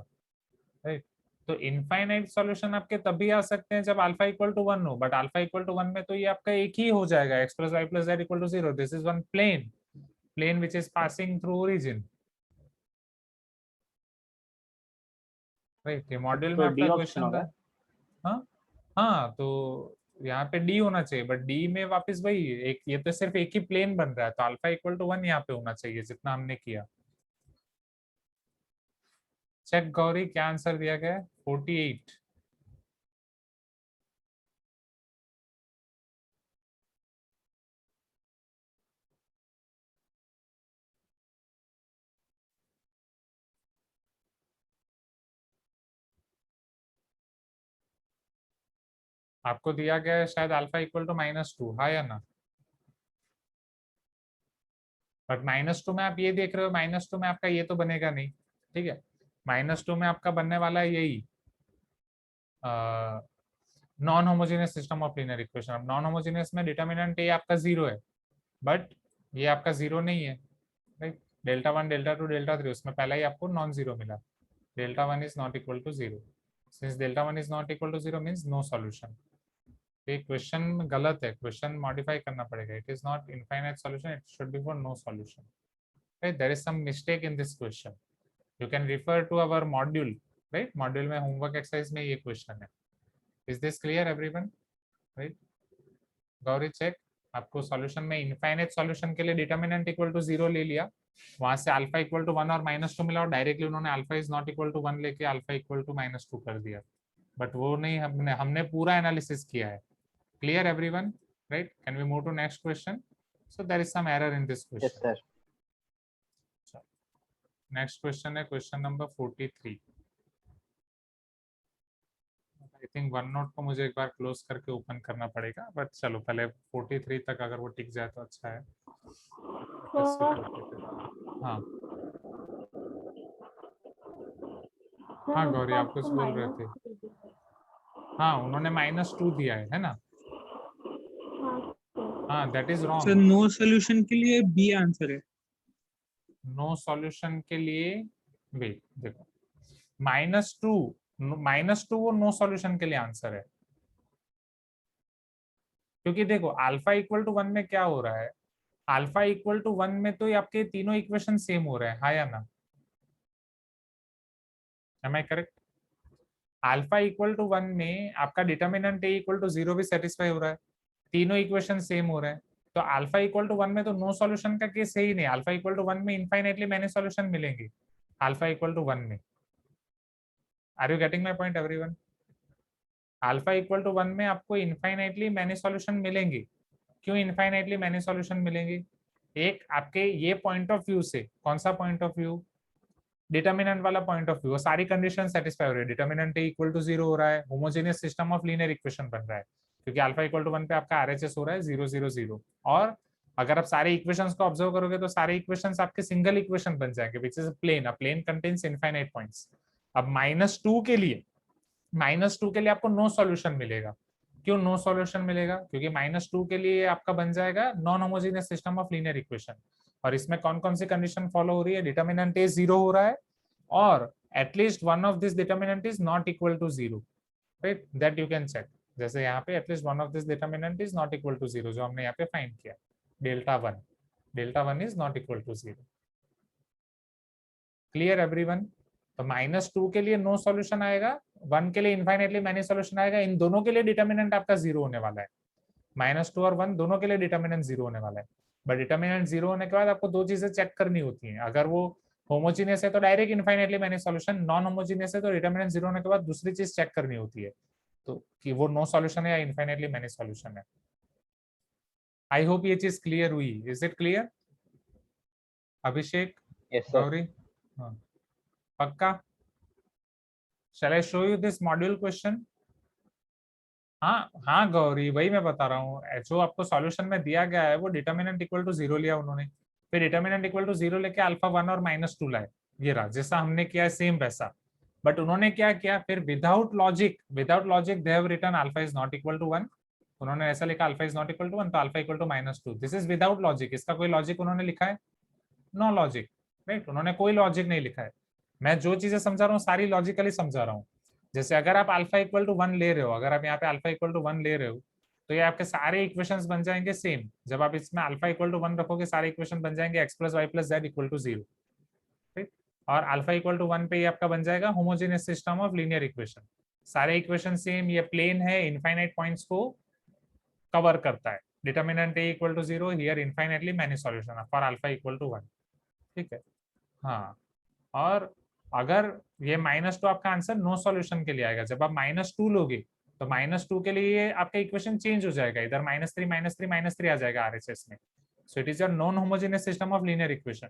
राइट। तो इनफाइनाइट सॉल्यूशन आपके तभी आ सकते हैं जब अल्फा इक्वल टू 1 हो, बट अल्फा इक्वल टू 1 में तो ये आपका एक ही हो जाएगा, x + y + z = 0। This is one plane which is passing through origin, right. ये मॉड्यूल में तो डी आपका ऑप्शन क्वेश्चन होगा। था। हाँ हाँ, तो यहाँ पे डी होना चाहिए, बट डी में वापस वही एक, ये तो सिर्फ एक ही प्लेन बन रहा है, तो अल्फा इक्वल टू 1 यहाँ पे होना चाहिए जितना हमने किया। चेक गौरी, क्या आंसर दिया गया है? 48। आपको दिया गया है शायद अल्फा इक्वल टू -2, हाँ या ना? बट -2 में आप ये देख रहे हो, -2 में आपका ये तो बनेगा नहीं, ठीक है। -2 में आपका बनने वाला है यही non homogeneous system of linear equation. अब नॉन होमोजेनियस में डिटर्मिनेंट ए आपका 0 है, बट ये आपका 0 नहीं है, राइट। Δ1 Δ2 Δ3, उसमें पहला ही आपको नॉन जीरो मिला। Δ1 is not equal to 0, since Δ1 is not equal to 0 means no solution. ये क्वेश्चन गलत है, क्वेश्चन मॉडिफाई करना पड़ेगा। It is not infinite solution, it should be for no solution, right. There is some mistake in this question, you can refer to our module, right. Module में homework exercise में ये question है। Is this clear everyone, right? Gauri check, आपको solution में infinite solution के लिए determinant equal to 0 ले लिया, वहां से अल्फा इक्वल टू 1 और -2 मिला, और डायरेक्टली उन्होंने alpha is not equal to 1 लेके अल्फा इक्वल टू -2 कर दिया, बट वो नहीं, हमने हमने पूरा एनालिसिस किया है। Clear everyone, right? Can we move to next question? So there is some error in this yes question. Sir. Next question है question number 43। I think one note को मुझे एक बार क्लोज करके ओपन करना पड़ेगा, बट चलो पहले 43 तक अगर वो टिक जाए तो अच्छा है। हाँ हाँ गौरी, आप कुछ बोल रहे थे। हाँ, उन्होंने -2 दिया है ना? हाँ, that is sir wrong. No solution के लिए बी आंसर है। नो सॉल्यूशन के लिए वेट देखो, -2 वो नो सॉल्यूशन के लिए आंसर है, क्योंकि देखो अल्फा इक्वल टू 1 में क्या हो रहा है, अल्फा इक्वल टू 1 में तो ये आपके तीनों इक्वेशन सेम हो रहे हैं, हाँ या ना? Am I correct? Alpha equal to 1 में आपका डिटर्मिनेंट ए इक्वल टू 0 भी सेटिस्फाई हो रहा है, तीनों इक्वेशन सेम हो रहे हैं, तो अल्फा इक्वल टू 1 में तो नो सॉल्यूशन का केस है ही नहीं। अल्फा इक्वल टू 1 में इनफाइनाइटली मैनी सॉल्यूशन मिलेंगे अल्फा इक्वल टू 1 में। Are you getting my point everyone? Alpha equal to 1 में आपको इनफाइनाइटली मैनी सॉल्यूशन मिलेंगे। क्यों इनफाइनाइटली मैनी सॉल्यूशन मिलेंगे? एक आपके ये पॉइंट ऑफ व्यू से, कौन सा पॉइंट ऑफ व्यू? डिटर्मिनेंट वाला पॉइंट ऑफ व्यू, सारी कंडीशन सेटिस्फाई हो रही है, डिटर्मिनेंट इक्वल टू 0 हो रहा है, homogeneous system of linear equation बन रहा है, क्योंकि अल्फा इक्वल टू 1 पे आपका आरएचएस हो रहा है 0 0 0। और अगर आप सारे इक्वेशंस को ऑब्जर्व करोगे तो सारे इक्वेशंस आपके सिंगल इक्वेशन बन जाएंगे, which is plane. A plane contains infinite points. अब -2 के लिए, -2 के लिए आपको नो सॉल्यूशन मिलेगा। क्यों नो सॉल्यूशन मिलेगा? क्योंकि -2 के लिए आपका बन जाएगा non homogeneous system of linear equation, और इसमें कौन कौन सी कंडीशन फॉलो हो रही है? डिटर्मिनेंट ए 0 हो रहा है, और at least one of this determinant is not equal to 0, right? That you can check. जैसे यहाँ पे at least one of this determinant is not equal to 0, जो हमने यहाँ पे फाइंड किया, Δ1 is not equal to 0। Clear everyone? तो -2 के लिए नो सॉल्यूशन आएगा, 1 के लिए इनफाइनाइटली मैनी सॉल्यूशन आएगा। इन दोनों के लिए डिटर्मिनेंट आपका 0 होने वाला है। -2 और 1 दोनों के लिए डिटर्मिनेंट 0 होने वाला है। बट डिटर्मिनेंट 0 होने के बाद आपको दो चीजें चेक करनी होती हैं। अगर वो होमोजीनियस है तो direct infinitely many solution, non homogeneous है तो डिटर्मिनेंट 0 होने के बाद दूसरी चीज चेक करनी होती है। तो कि वो नो सॉल्यूशन है या इनफाइनाइटली मैनी सॉल्यूशन है। आई होप ये चीज क्लियर हुई। Is it clear Abhishek? Yes sir. Gauri? हाँ, पक्का? Shall I show you this module question? हाँ हाँ गौरी, वही मैं बता रहा हूँ, जो आपको सॉल्यूशन में दिया गया है वो डिटर्मिनेंट इक्वल टू 0 लिया उन्होंने, फिर डिटर्मिनेंट इक्वल टू 0 लेके अल्फा 1 और -2 लाए, ये रहा जैसा हमने किया है सेम वैसा। बट उन्होंने क्या किया फिर, without logic they have written alpha is not equal to 1। उन्होंने ऐसा लिखा alpha is not equal to 1 तो alpha equal to -2। This is without logic. इसका कोई लॉजिक उन्होंने लिखा है? No logic, right. उन्होंने कोई लॉजिक नहीं लिखा है। मैं जो चीजें समझा रहा हूँ सारी लॉजिकली समझा रहा हूँ। जैसे अगर आप अल्फा इक्वल टू 1 ले रहे हो, अगर आप यहाँ पे अल्फा इक्वल टू 1 ले रहे हो तो ये आपके सारे इक्वेशंस बन जाएंगे सेम। जब आप इसमें अल्फा इक्वल टू 1 रखोगे सारे इक्वेशन बन जाएंगे x plus y plus z equal to 0, ठीक। और अल्फा इक्वल टू 1 पे ये आपका बन जाएगा homogeneous system of linear equation. सारे इक्वेशन सेम, ये प्लेन है, इनफाइनाइट पॉइंट्स को कवर करता है। Determinant a equal to 0, here infinitely many solution for alpha equal to 1, ठीक है। हाँ, और अगर ये -2 आपका आंसर नो सॉल्यूशन के लिए आएगा। जब आप -2 लोगे तो -2 के लिए आपका इक्वेशन चेंज हो जाएगा, इधर -3 आ जाएगा आरएचएस में। So it is your non homogeneous system of linear equation.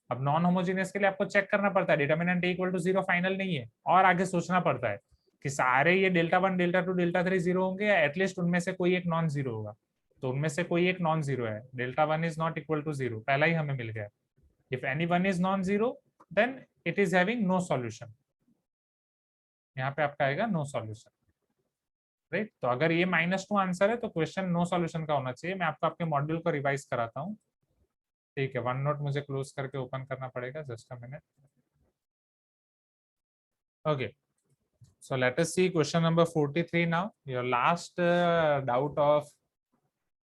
अब नॉन होमोजेनियस के लिए आपको चेक करना पड़ता है, determinant a equal to 0 final नहीं है, और आगे सोचना पड़ता है कि सारे ये डेल्टा 1 डेल्टा 2 डेल्टा 3 0 होंगे या एटलीस्ट उनमें से कोई एक नॉन जीरो होगा। तो उनमें से कोई एक नॉन जीरो है, delta 1 is not equal to 0, पहला ही हमें मिल गया। If any one is non zero then it is having no solution। यहाँ पे आपका आएगा नो सॉल्यूशन, राइट। तो अगर ये -2 आंसर है तो क्वेश्चन नो सॉल्यूशन का होना चाहिए। मैं आपको आपके मॉड्यूल को रिवाइज कराता हूँ, ठीक है। वन नोट मुझे क्लोज करके ओपन करना पड़ेगा, just a minute. Okay, so let us see question number 43 now, your last doubt of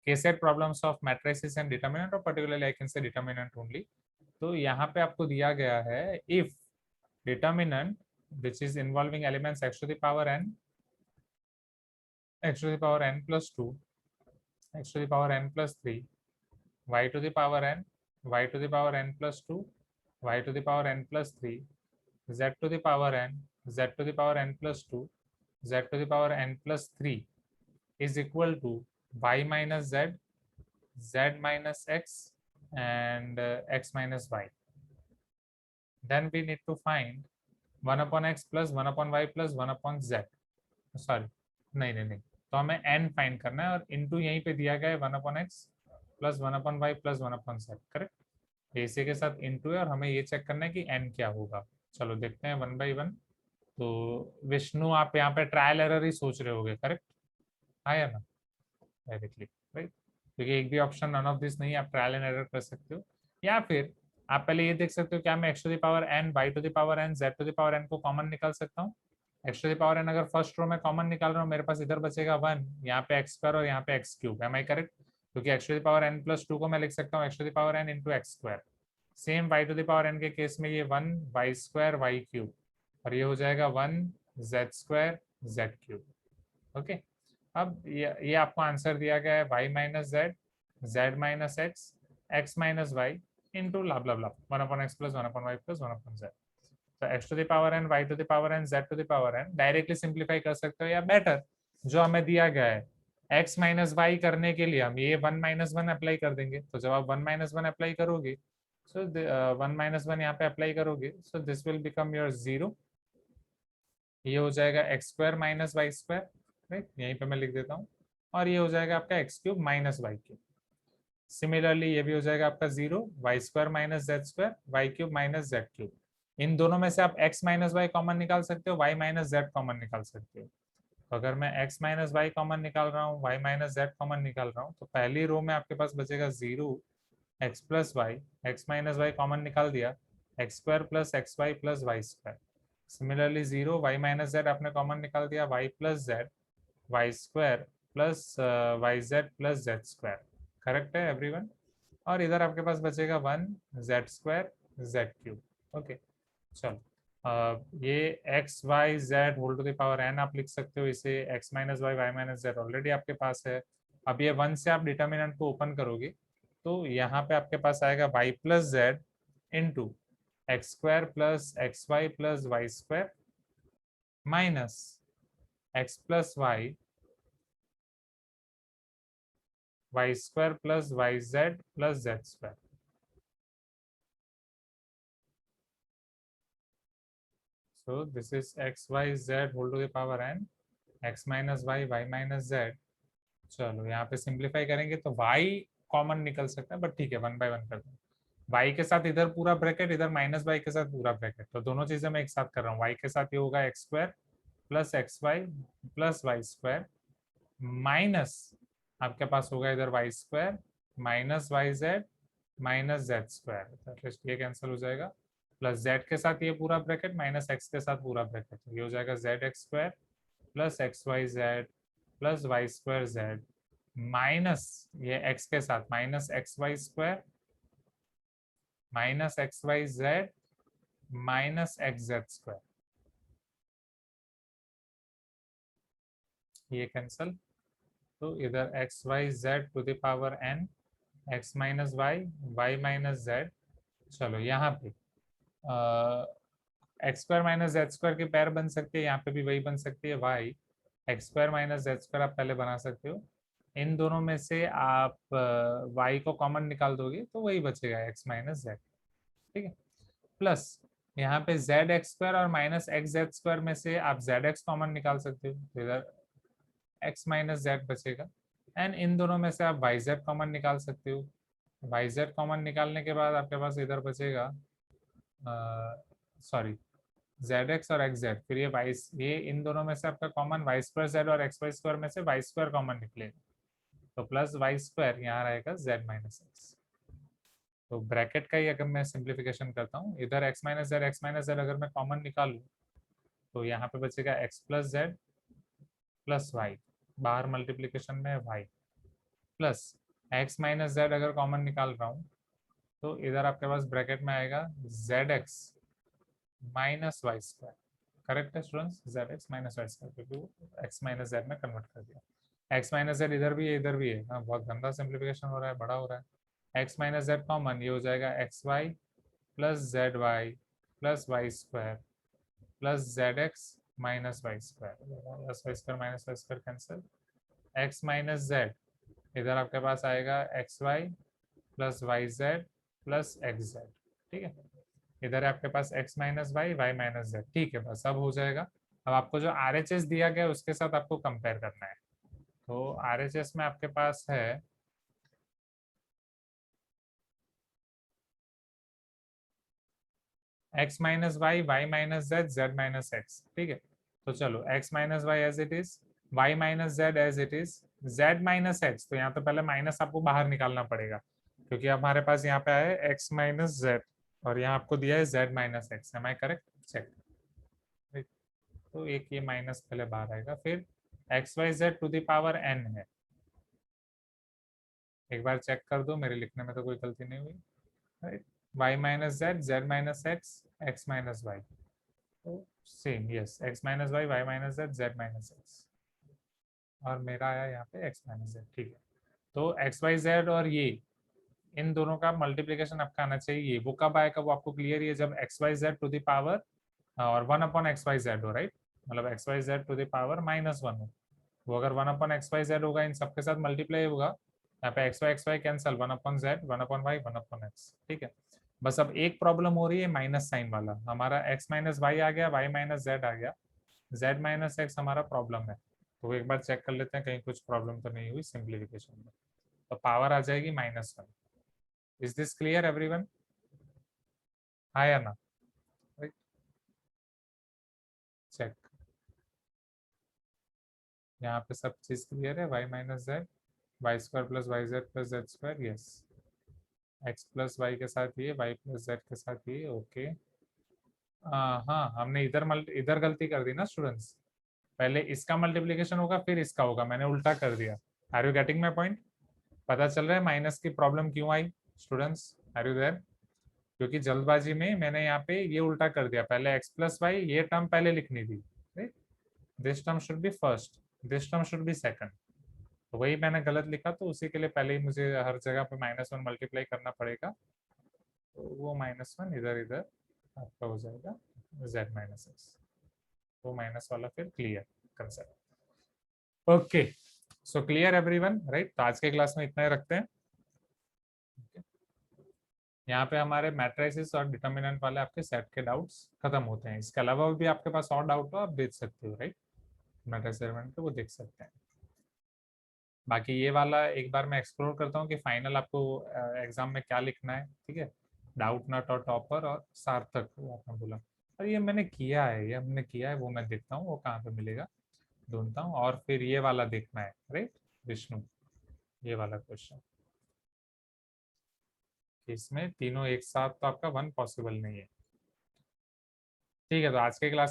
K-set problems of matrices and determinant, or particularly I can say determinant only। तो यहाँ पे आपको दिया गया है if determinant which is involving elements x to the power n, x to the power n plus 2, x to the power n plus 3, y to the power n, y to the power n plus 2, y to the power n plus 3, z to the power n, z to the power n plus 2, z to the power n plus 3 is equal to y minus z, z minus x, and x minus y। Then we need to find 1 upon x plus 1 upon y plus 1 upon z। Sorry, नहीं, तो हमें n find करना है, और into यहीं पे दिया गया है 1 upon x plus 1 upon y plus 1 upon z, correct. इसी के साथ इनटू है, और हमें ये चेक करना है कि n क्या होगा। चलो देखते हैं 1 by 1। तो विष्णु आप यहाँ पे ट्रायल एरर ही सोच रहे होगे, करेक्ट आया ना डायरेक्टली, राइट, क्योंकि एक भी ऑप्शन नन ऑफ दिस नहीं है, आप ट्रायल एंड एरर कर सकते हो। या फिर आप पहले ये देख सकते हो क्या मैं x to the power n, y to the power n, z to the power n को कॉमन निकाल सकता हूँ। x to the power n अगर फर्स्ट रो में कॉमन निकाल रहा हूँ, मेरे पास इधर बचेगा 1, यहाँ पे x स्क्वायर और यहाँ पे x cube, am I correct? क्योंकि x to the power n plus 2 को मैं लिख सकता हूँ x to the power n into x square. Same y to the power n के केस में ये 1 y स्क्वायर y क्यूब, और ये हो जाएगा 1 z square z cube. Okay, अब ये आपको आंसर दिया गया है y minus z, z minus x, x minus y into ला blah blah 1 upon x plus 1 upon y plus 1 upon z. तो x to the power n, y to the power n, z to the power n directly simplify कर सकते हो, या better जो हमें दिया गया है x माइनस वाई करने के लिए हम ये 1 माइनस 1 अप्लाई कर देंगे। तो जब आप 1 माइनस 1 अप्लाई करोगे, सो 1 माइनस 1 यहाँ पे अप्लाई करोगे, so this will become your 0। ये हो जाएगा x square minus y square, right, यहीं पे मैं लिख देता हूँ, और ये हो जाएगा आपका x cube minus y cube. Similarly ये भी हो जाएगा आपका 0, y square minus z square, y cube minus z cube. इन दोनों में से आप x माइनस वाई कॉमन निकाल सकते हो, y माइनस जेड कॉमन निकाल सकते हो। तो अगर मैं x माइनस वाई कॉमन निकाल रहा हूँ, y माइनस जेड कॉमन निकाल रहा हूँ, तो पहली रो में आपके पास बचेगा 0 x plus y, x minus y common निकाल दिया, x square plus x y plus y square. Similarly 0 y minus z आपने कॉमन निकाल दिया, y plus z, y square plus y z plus z square, correct है everyone. और इधर आपके पास बचेगा 1 z square z cube. Okay, चलो ये x y z whole to the power n आप लिख सकते हो, इसे x minus y, y minus z already आपके पास है। अब ये 1 से आप डिटर्मिनेंट को ओपन करोगे तो यहाँ पे आपके पास आएगा y plus z into x square plus x y plus y square minus x plus y y square plus y z plus z square. So this is x y z whole to the power n, x minus y y minus z। चलो यहाँ पे simplify करेंगे तो y common निकल सकता है, but ठीक है 1/1 करते हैं। y के साथ इधर पूरा ब्रैकेट, इधर माइनस y के साथ पूरा ब्रैकेट, तो दोनों चीजें मैं एक साथ कर रहा हूँ। y के साथ ये होगा x square plus x y plus y square minus आपके पास होगा इधर y square minus y z minus z square, ये कैंसिल हो जाएगा। प्लस जेड के साथ ये पूरा ब्रैकेट माइनस एक्स के साथ पूरा ब्रैकेट, ये हो जाएगा z x square plus x y z plus y square z minus ये एक्स के साथ minus x y square minus x y z minus x z square, ये कैंसल। तो इधर x y z to the power n, x minus y y minus z. चलो यहाँ पे x square minus z square की पैर बन सकती है, यहाँ पे भी वही बन सकती है y x square minus z square आप पहले बना सकते हो। इन दोनों में से आप वाई को कॉमन निकाल दोगे तो वही बचेगा एक्स माइनस जेड, ठीक है। प्लस यहाँ पे जेड एक्स स्क्वायर और माइनस एक्स जेड स्क्वायर में से आप जेड एक्स कॉमन निकाल सकते हो, तो इधर एक्स माइनस जेड बचेगा। एंड इन दोनों में से आप वाई जेड कॉमन निकाल सकते हो। वाई जेड कॉमन निकालने के बाद आपके पास इधर बचेगा सॉरी जेड एक्स और एक्स जेड, फिर ये इन दोनों में से आपका कॉमन वाई स्क्वायर जेड और एक्स वाई स्क्वायर में से वाई स्क्वायर कॉमन निकलेगा, तो प्लस वाई स्क्वायर यहाँ रहेगा जेड माइनस एक्स। तो ब्रैकेट का ही अगर मैं सिंप्लीफिकेशन करता हूँ, इधर एक्स माइनस जेड अगर मैं कॉमन निकालूँ तो यहाँ पे बचेगा x plus z plus y, बाहर मल्टीप्लीकेशन में y plus x minus z अगर कॉमन निकाल रहा हूँ तो इधर आपके पास ब्रैकेट में आएगा z x minus y square. Correct है students, z x minus y square, क्योंकि एक्स माइनस जेड में कन्वर्ट कर दिया। एक्स माइनस जेड इधर भी है इधर भी है, हाँ बहुत गंदा सिंप्लीफिकेशन हो रहा है, बड़ा हो रहा है। एक्स माइनस जेड कॉमन, ये हो जाएगा x y plus z y plus y square plus z x minus y square, plus y square minus y square cancel. X minus z इधर आपके पास आएगा x y plus y z plus x z, ठीक है। इधर आपके पास x minus y y minus z, ठीक है, बस अब हो जाएगा। अब आपको जो RHS दिया गया है उसके साथ आपको कंपेयर करना है। तो RHS में आपके पास है x minus y y minus z z minus x, ठीक है। तो चलो x minus y as it is, y minus z as it is, z minus x, तो यहाँ तो पहले माइनस आपको बाहर निकालना पड़ेगा क्योंकि हमारे पास यहाँ पे आया है x माइनस जेड और यहाँ आपको दिया है z minus x, am I correct? Check, तो एक ये माइनस पहले बाहर आएगा, फिर x y z to the power n है। एक बार चेक कर दो, मेरे लिखने में तो कोई गलती नहीं हुई, right. Y minus z z minus x x minus y, तो same yes, x minus y y minus z z minus x, और मेरा आया यहाँ पे एक्स माइनस जेड, ठीक है। तो एक्स वाई जेड और ये इन दोनों का मल्टीप्लीकेशन आपका आना चाहिए, वो कब आएगा वो आपको क्लियर ही है, जब x y z to the power और 1 अपॉन एक्स वाई जेड हो, राइट। मतलब x y z to the power -1 हो, वो अगर 1 अपॉन एक्स वाई जेड होगा, इन सबके साथ मल्टीप्लाई होगा, यहाँ पे x y cancel, 1 upon z 1 upon y 1 upon x, ठीक है। बस अब एक प्रॉब्लम हो रही है माइनस साइन वाला, हमारा एक्स माइनस वाई आ गया, वाई माइनस जेड आ गया, जेड माइनस एक्स हमारा प्रॉब्लम है। तो एक बार चेक कर लेते हैं कहीं कुछ प्रॉब्लम तो नहीं हुई सिंप्लीफिकेशन में। तो पावर आ जाएगी -1। Is this clear everyone? हाँ या ना? चेक, यहाँ पे सब चीज क्लियर है, y minus z y square plus y z plus z square, yes. X plus y के साथ ये, वाई प्लस जेड के साथ ये, ओके। हाँ हमने इधर गलती कर दी ना स्टूडेंट्स, पहले इसका मल्टीप्लीकेशन होगा फिर इसका होगा, मैंने उल्टा कर दिया। Are you getting my point? पता चल रहा है माइनस की प्रॉब्लम क्यों आई स्टूडेंट्स? Are you there? क्योंकि जल्दबाजी में मैंने यहाँ पे ये उल्टा कर दिया, पहले एक्स प्लस वाई ये टर्म पहले लिखनी थी, this term should be first, this term should be second, तो वही मैंने गलत लिखा, तो उसी के लिए पहले ही मुझे हर जगह पे -1 मल्टीप्लाई करना पड़ेगा, तो वो -1 इधर इधर आपका हो जाएगा z माइनस एक्स, वो माइनस वाला फिर clear concept. Okay, so clear everyone, right? तो आज के क्लास में इतना ही रखते हैं। यहाँ पे हमारे मैट्रिसेस और डिटर्मिनेंट वाले आपके सेट के डाउट्स खत्म होते हैं। इसके अलावा भी आपके पास और डाउट हो आप देख सकते हो, राइट? मैट्रिक्स एलिमेंट के वो देख सकते हैं। बाकी ये वाला एक बार मैं एक्सप्लोर करता हूँ कि फाइनल आपको एग्जाम में क्या लिखना है, ठीक है? डाउट नट और टॉपर और सार्थक, वो आपने बोला, और ये मैंने किया है, ये हमने किया है, वो मैं देखता हूँ वो कहाँ पे मिलेगा, ढूंढता हूँ। और फिर ये वाला देखना है, राइट विष्णु, ये वाला क्वेश्चन, इसमें तीनों एक साथ तो आपका वन पॉसिबल नहीं है। ठीक है, तो आज के क्लास